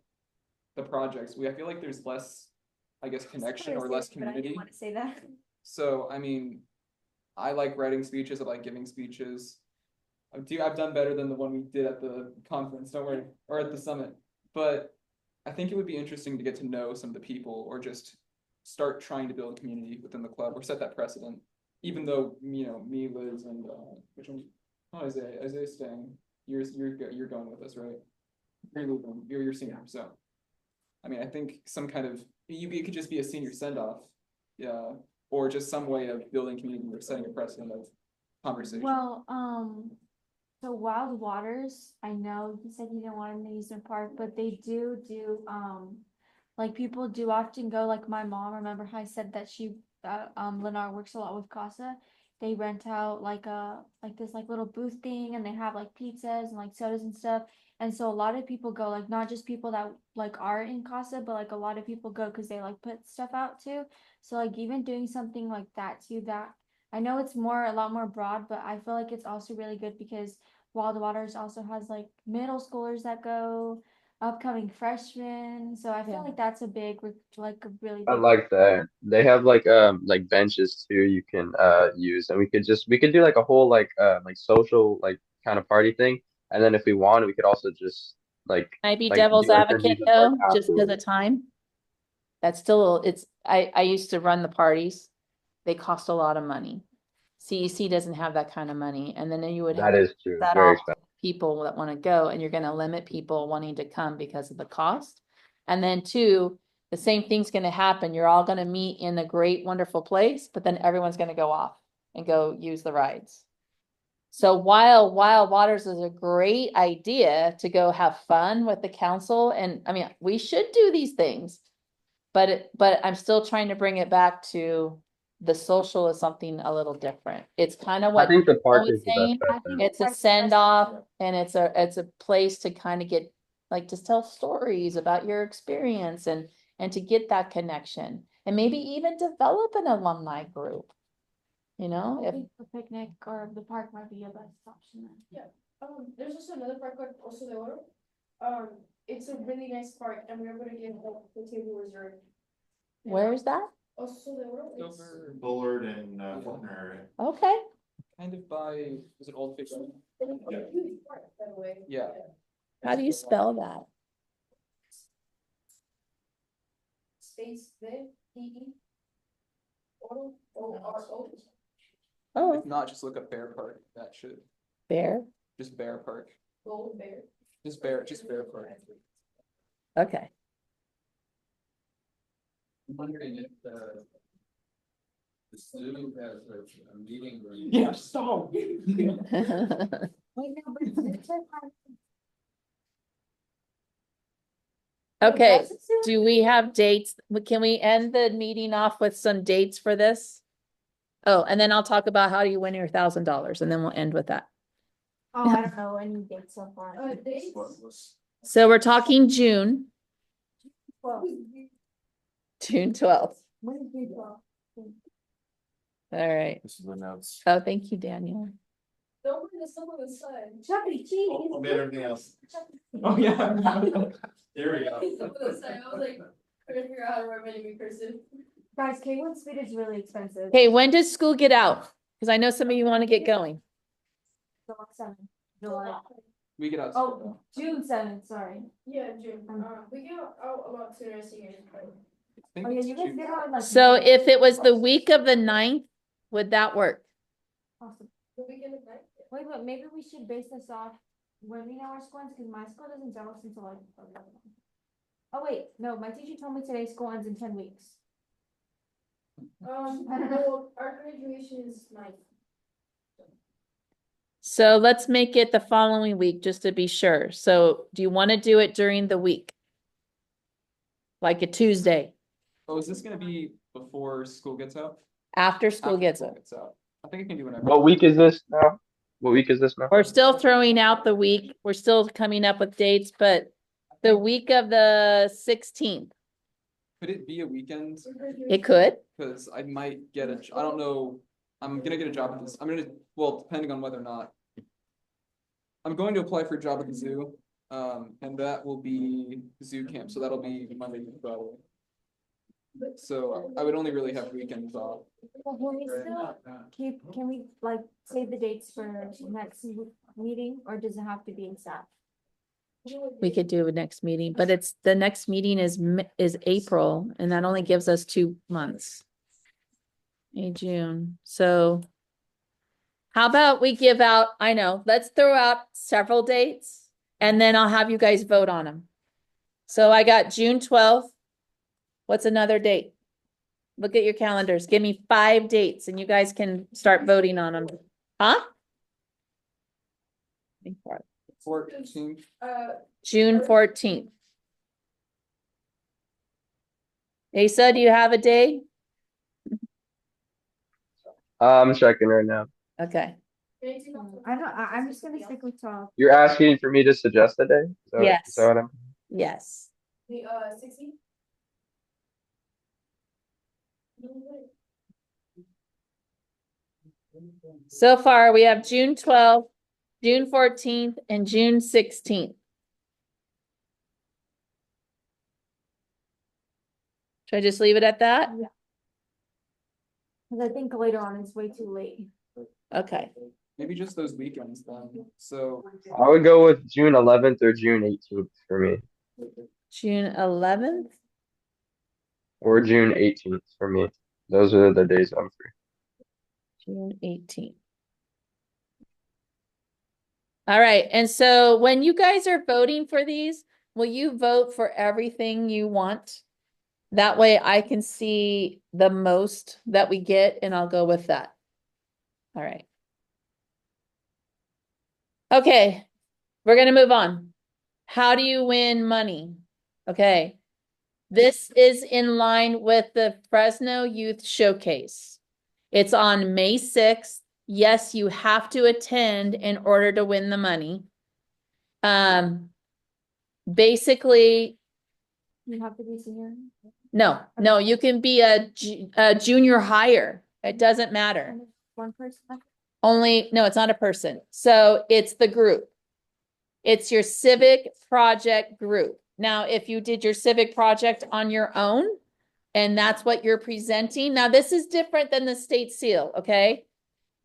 the projects. I feel like there's less, I guess, connection or less community. Want to say that. So, I mean, I like writing speeches, I like giving speeches. I've done better than the one we did at the conference, don't worry, or at the summit. But I think it would be interesting to get to know some of the people or just start trying to build a community within the club or set that precedent. Even though, you know, me, Liz, and which one? Oh, Isaiah's staying. You're going with us, right? You're leaving. You're senior, so. I mean, I think some kind of, it could just be a senior send-off. Yeah, or just some way of building community or setting a precedent of conversation. Well, so Wild Waters, I know you said you didn't want an amusement park, but they do, like people do often go, like my mom, remember how I said that Lennar works a lot with CASA. They rent out like this like little booth thing, and they have like pizzas and like sodas and stuff. And so a lot of people go, like not just people that like are in CASA, but like a lot of people go because they like put stuff out too. So like even doing something like that too, that I know it's a lot more broad, but I feel like it's also really good because Wild Waters also has like middle schoolers that go, upcoming freshmen. So I feel like that's a like a really I big. like that. They have like benches too you can use, and we could do like a whole like social like kind of party thing. And then if we want, we could also just like Can I be like devil's do advocate interviews in the park though, just because afterwards. of time? That's still, I used to run the parties. They cost a lot of money. CEC doesn't have that kind of money, and then you would have That is true. It's that very off expensive. people that want to go, and you're gonna limit people wanting to come because of the cost. And then two, the same thing's gonna happen. You're all gonna meet in a great, wonderful place, but then everyone's gonna go off and go use the rides. So while Wild Waters is a great idea to go have fun with the council, and I mean, we should do these things. But I'm still trying to bring it back to the social is something a little different. It's kind of I what think the park was is the saying. best bet. It's a send off, and it's a place to kind of get, like, just tell stories about your experience and to get that connection, and maybe even develop an alumni group. You know, I if think the picnic or the park might be a best option then. Yeah, there's also another park called Oso de Oro. It's a really nice park, and we're gonna get the table reserved. where's that? Oso de Oro, it's Over, Bullard and Faulkner. Okay, kind of by, is it Old Fiction? a huge park, by the way. Yeah. how do you spell that? Space D-E. Oro, O-R-O. Oh, If not, just look up Bear Park. That should, Bear. just Bear Park. Gold Bear. Just Bear Park. Okay. I'm wondering if the student has a meeting room. Yeah, stop. Okay, do we have dates? Can we end the meeting off with some dates for this? Oh, and then I'll talk about how do you win your $1,000, and then we'll end with that. Oh, I don't know any dates so far. Dates? So we're talking June, Well, June 12th. when is it? Well, All right. This is the notes. Oh, thank you, Daniel. Don't bring the sun on the sun. Chuck E. Cheese. I'll get everything else. Oh, yeah. Here we go. Some of the sun, I was like, trying to figure out how to write my name in cursive. Guys, K1 speed is really expensive. Okay, when does school get out? Because I know some of you want to get going. July 7th. July. We get out. Oh, June 7th, sorry. Yeah, June, we get out about sooner as seniors. I think Oh yeah, it's you guys June. get out in like. So if it was the week of the 9th, would that work? Awesome. The weekend of night. Wait, but maybe we should base this off when we know our school ends, because my school doesn't tell us until like. 11. Oh wait, no, my teacher told me today school ends in 10 weeks. Well, our graduation is 9th. So let's make it the following week, just to be sure. So do you want to do it during the week? Like a Tuesday, Oh, is this gonna be before school gets out? after school After gets school out? gets out. I think I can do whenever. What week is this now? What week is this now? We're still throwing out the week. We're still coming up with dates, but the week of the 16th, Could it be a weekend? it could. Cause I might get I don't know, I'm gonna get a job at this, well, depending on whether or not I'm going to apply for a job at the zoo, and that will be zoo camp, so that'll be Monday through Friday. So I would only really have weekends off. Well, can we still can we like say the dates for next meeting, or does it have to be exact? We could do a next meeting, but the next meeting is April, and that only gives us 2 months. May, June, so. How about we give out, I know, let's throw out several dates, and then I'll have you guys vote on them. So I got June 12th. What's another date? Look at your calendars. Give me 5 dates and you guys can start voting on them. Huh? 14th. June 14th. Asa, do you have a day? I'm checking right now. Okay. I'm just gonna stick with 12. You're asking for me to suggest a day? Yes. Is that what I'm? Yes. The 16th? So far, we have June 12th, June 14th, and June 16th. Should I just leave it at that? Yeah. Cause I think later on it's way too late. Okay. Maybe just those weekends then. So I would go with June 11th or June 18th for me, June 11th. or June 18th for me. Those are the days I'm free. June 18th. All right, and so when you guys are voting for these, will you vote for everything you want? That way I can see the most that we get and I'll go with that. All right. Okay, we're gonna move on. How do you win money? Okay. This is in line with the Fresno Youth Showcase. It's on May 6th. Yes, you have to attend in order to win the money. Basically, You have to be senior. no, you can be a junior higher. It doesn't matter. One person. No, it's not a person. So it's the group. It's your civic project group. Now, if you did your civic project on your own, and that's what you're presenting, now this is different than the state seal, okay?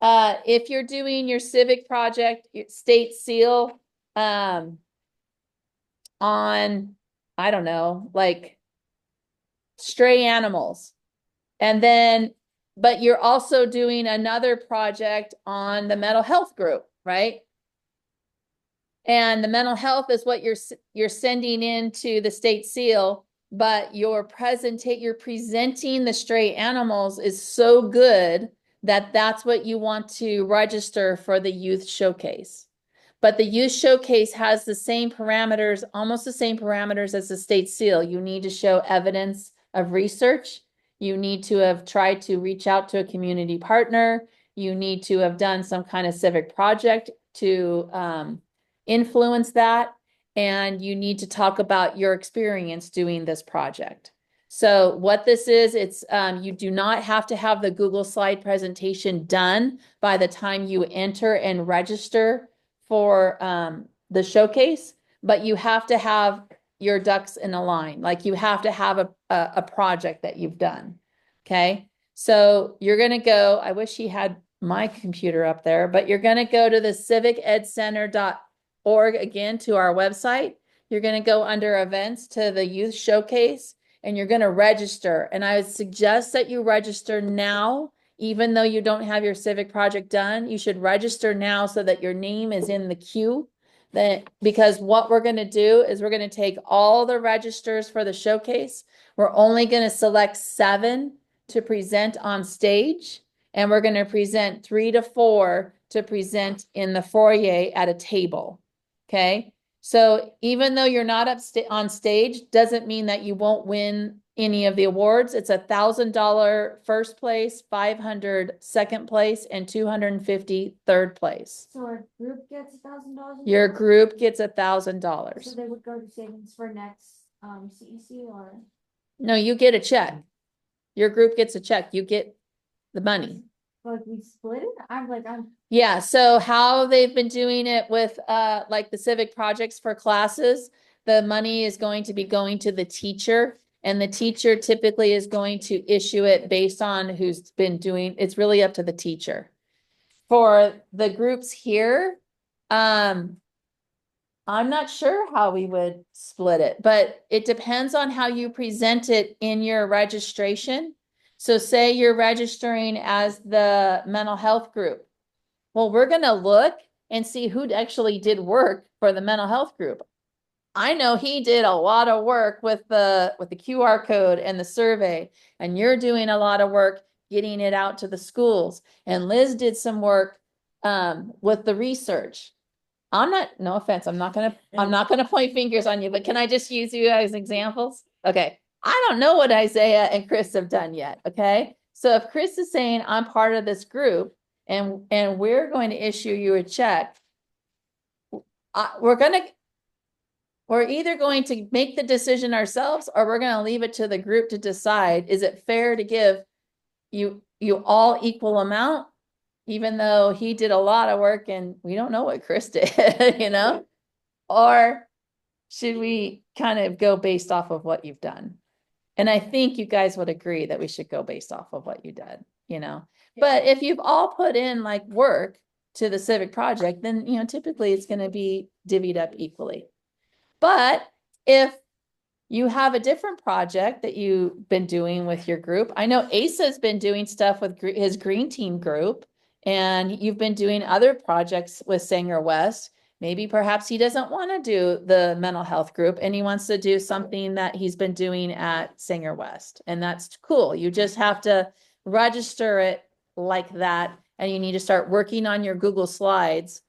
If you're doing your civic project, your state seal, on, I don't know, like stray animals. And then, but you're also doing another project on the mental health group, right? And the mental health is what you're sending into the state seal, but you're presenting the stray animals is so good that that's what you want to register for the youth showcase. But the youth showcase has the same parameters, almost the same parameters as the state seal. You need to show evidence of research. You need to have tried to reach out to a community partner. You need to have done some kind of civic project to influence that. And you need to talk about your experience doing this project. So what this is, it's you do not have to have the Google slide presentation done by the time you enter and register for the showcase, but you have to have your ducks in a line. Like you have to have a project that you've done. Okay. So you're going to go, I wish he had my computer up there, but you're going to go to the civicedycenter.org again to our website. You're going to go under events to the youth showcase and you're going to register. And I would suggest that you register now. Even though you don't have your civic project done, you should register now so that your name is in the queue. Because what we're going to do is we're going to take all the registers for the showcase. We're only going to select 7 to present on stage. And we're going to present 3 to 4 to present in the foyer at a table. Okay. So even though you're not on stage, doesn't mean that you won't win any of the awards. It's $1,000 first place, $500 second place, and $250 third place. So our group gets $1,000? Your group gets $1,000. So they would go to savings for next CEC or? No, you get a check. Your group gets a check. You get the money. like we split it? I'm Yeah, so how they've been doing it with like the civic projects for classes, the money is going to be going to the teacher. And the teacher typically is going to issue it based on who's been doing, it's really up to the teacher. For the groups here, I'm not sure how we would split it, but it depends on how you present it in your registration. So say you're registering as the mental health group. Well, we're gonna look and see who actually did work for the mental health group. I know he did a lot of work with the QR code and the survey, and you're doing a lot of work getting it out to the schools. And Liz did some work with the research. No offense, I'm not gonna point fingers on you, but can I just use you as examples? Okay. I don't know what Isaiah and Chris have done yet, okay? So if Chris is saying I'm part of this group and we're going to issue you a check, we're either going to make the decision ourselves or we're going to leave it to the group to decide, is it fair to give you all equal amount? Even though he did a lot of work and we don't know what Chris did, you know? Or should we kind of go based off of what you've done? And I think you guys would agree that we should go based off of what you did, you know? But if you've all put in like work to the civic project, then, you know, typically it's going to be divvied up equally. But if you have a different project that you've been doing with your group, I know Asa's been doing stuff with his green team group, and you've been doing other projects with Sanger West. Maybe perhaps he doesn't want to do the mental health group and he wants to do something that he's been doing at Sanger West. And that's cool. You just have to register it like that. And you need to start working on your Google Slides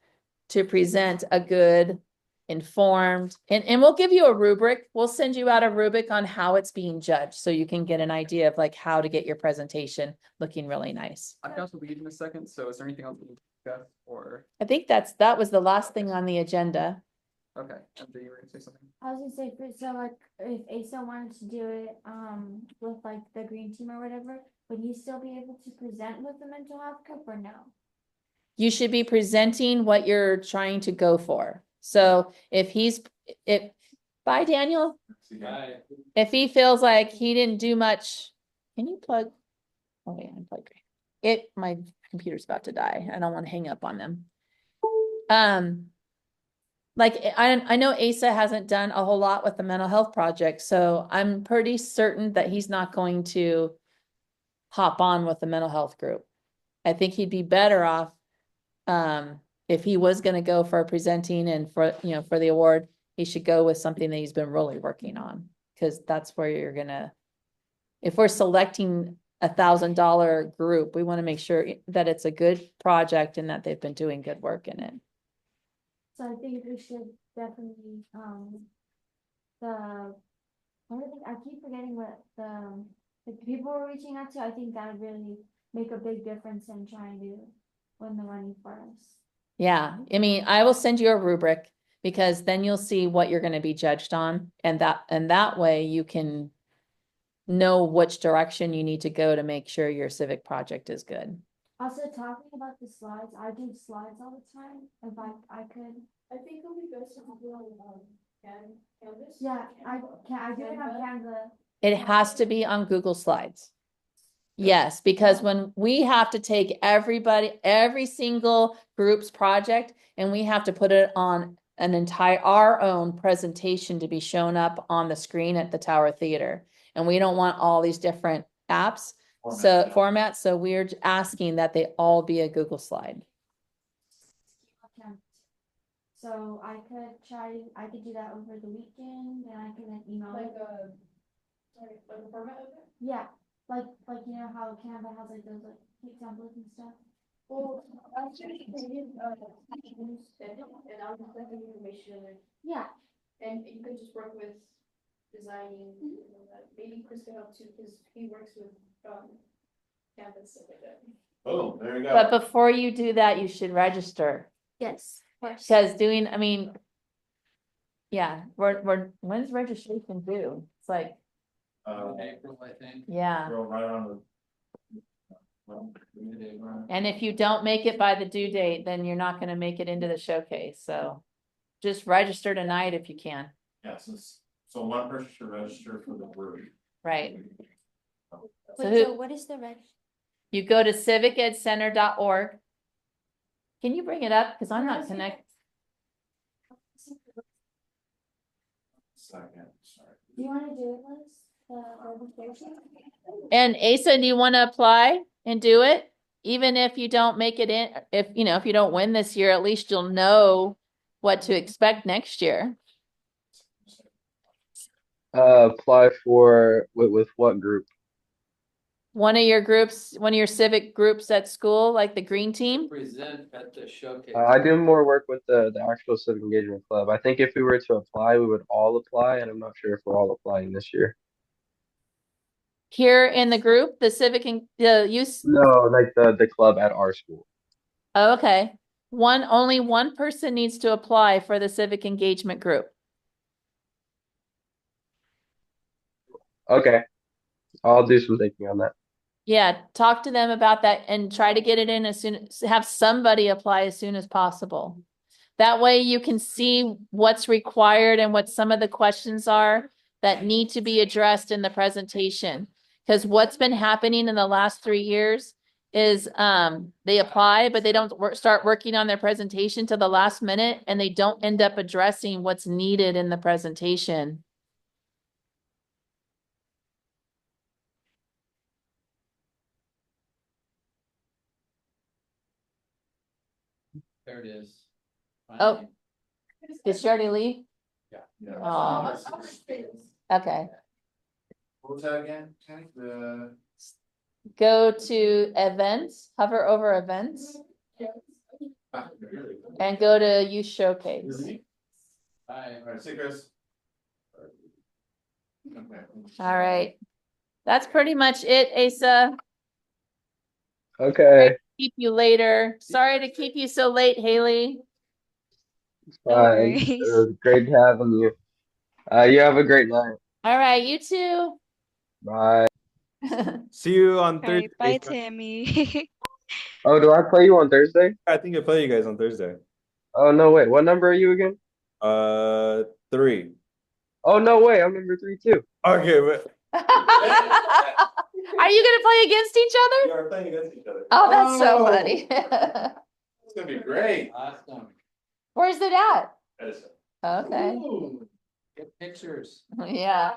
to present a good, informed, and we'll give you a rubric. We'll send you out a rubric on how it's being judged so you can get an idea of like how to get your presentation looking really nice. I've got to leave in a second, so is there anything else we need to discuss or? I think that was the last thing on the agenda. Okay, and you were gonna say something? I was gonna say, so like, if Asa wanted to do it, with like the green team or whatever, would he still be able to present with the mental health group or no? You should be presenting what you're trying to go for. So bye, Daniel. Bye. If he feels like he didn't do much, can you plug? Oh yeah, unplug. My computer's about to die. I don't want to hang up on them. Like I know Asa hasn't done a whole lot with the mental health project, so I'm pretty certain that he's not going to hop on with the mental health group. I think he'd be better off if he was going to go for presenting and for the award, he should go with something that he's been really working on, because that's where you're gonna, if we're selecting $1,000 group, we want to make sure that it's a good project and that they've been doing good work in it. So I think we should definitely, I keep forgetting what the people we're reaching out to. I think that would really make a big difference in trying to win the money for us. Yeah, I mean, I will send you a rubric because then you'll see what you're going to be judged on, and that way you can know which direction you need to go to make sure your civic project is good. Also, talking about the slides, I do slides all the time. If I could, I think it'll be best to do on Canvas. yeah, I do it on Canva. It has to be on Google Slides. Yes, because when we have to take every single group's project, and we have to put it on our own presentation to be shown up on the screen at the Tower Theater. And we don't want all these different apps, formats. So we're asking that they all be a Google slide. Okay. So I could do that over the weekend, and I can email Like it. a format of it? Yeah, like you know how Canva has like those like examples and stuff. Well, I should and I'll just send the information in. Yeah. And you can just work with designing, maybe Chris can help too, because he works with Canva and stuff like that. Oh, there you go. But before you do that, you should register. Yes. Because when's registration due? It's like April, I think. Yeah. Right on the. And if you don't make it by the due date, then you're not gonna make it into the showcase, so just register tonight if you can, Yes, so one person should register for the group. right? So Wait, who- so what is the reg? You go to civicedcenter.org. Can you bring it up? Cause I'm not connected. Second, sorry. Do you wanna do it, Liz? Registration? And Asa, do you want to apply and do it? Even if you don't make it in, if you don't win this year, at least you'll know what to expect next year. Apply for, with what group? One of your groups, one of your civic groups at school, like the green team. Present at the showcase. I do more work with the actual civic engagement club. I think if we were to apply, we would all apply, and I'm not sure if we're all applying this year. Here in the group, the civic and the youth. No, like the club at our school. Oh, okay. Only one person needs to apply for the civic engagement group. Okay, I'll do some thinking on that. Yeah, talk to them about that and try to get it in have somebody apply as soon as possible. That way you can see what's required and what some of the questions are that need to be addressed in the presentation. Because what's been happening in the last 3 years is they apply, but they don't start working on their presentation till the last minute, and they don't end up addressing what's needed in the presentation. There it is. Oh. Did she already leave? Yeah. Oh, okay. What was that again, Kenny? Go to events, hover over events, and go to youth showcase. Bye. All right, see you, Chris. All right. That's pretty much it, Asa. Okay, Keep you later. Sorry to keep you so late, Haley. No bye. worries. It was great having you. You have a great night. All right, you too. Bye. See you on All right, Thursday. bye, Tammy. Oh, do I play you on Thursday? I think I play you guys on Thursday. Oh, no, wait. What number are you again? 3. Oh, no, wait. I'm number 3 too. Okay, but Are you gonna play against each we other? are playing against each other. Oh, that's so Oh. funny. It's gonna be great. Awesome. Where's it at? Edison. Okay. Ooh, get pictures. Yeah.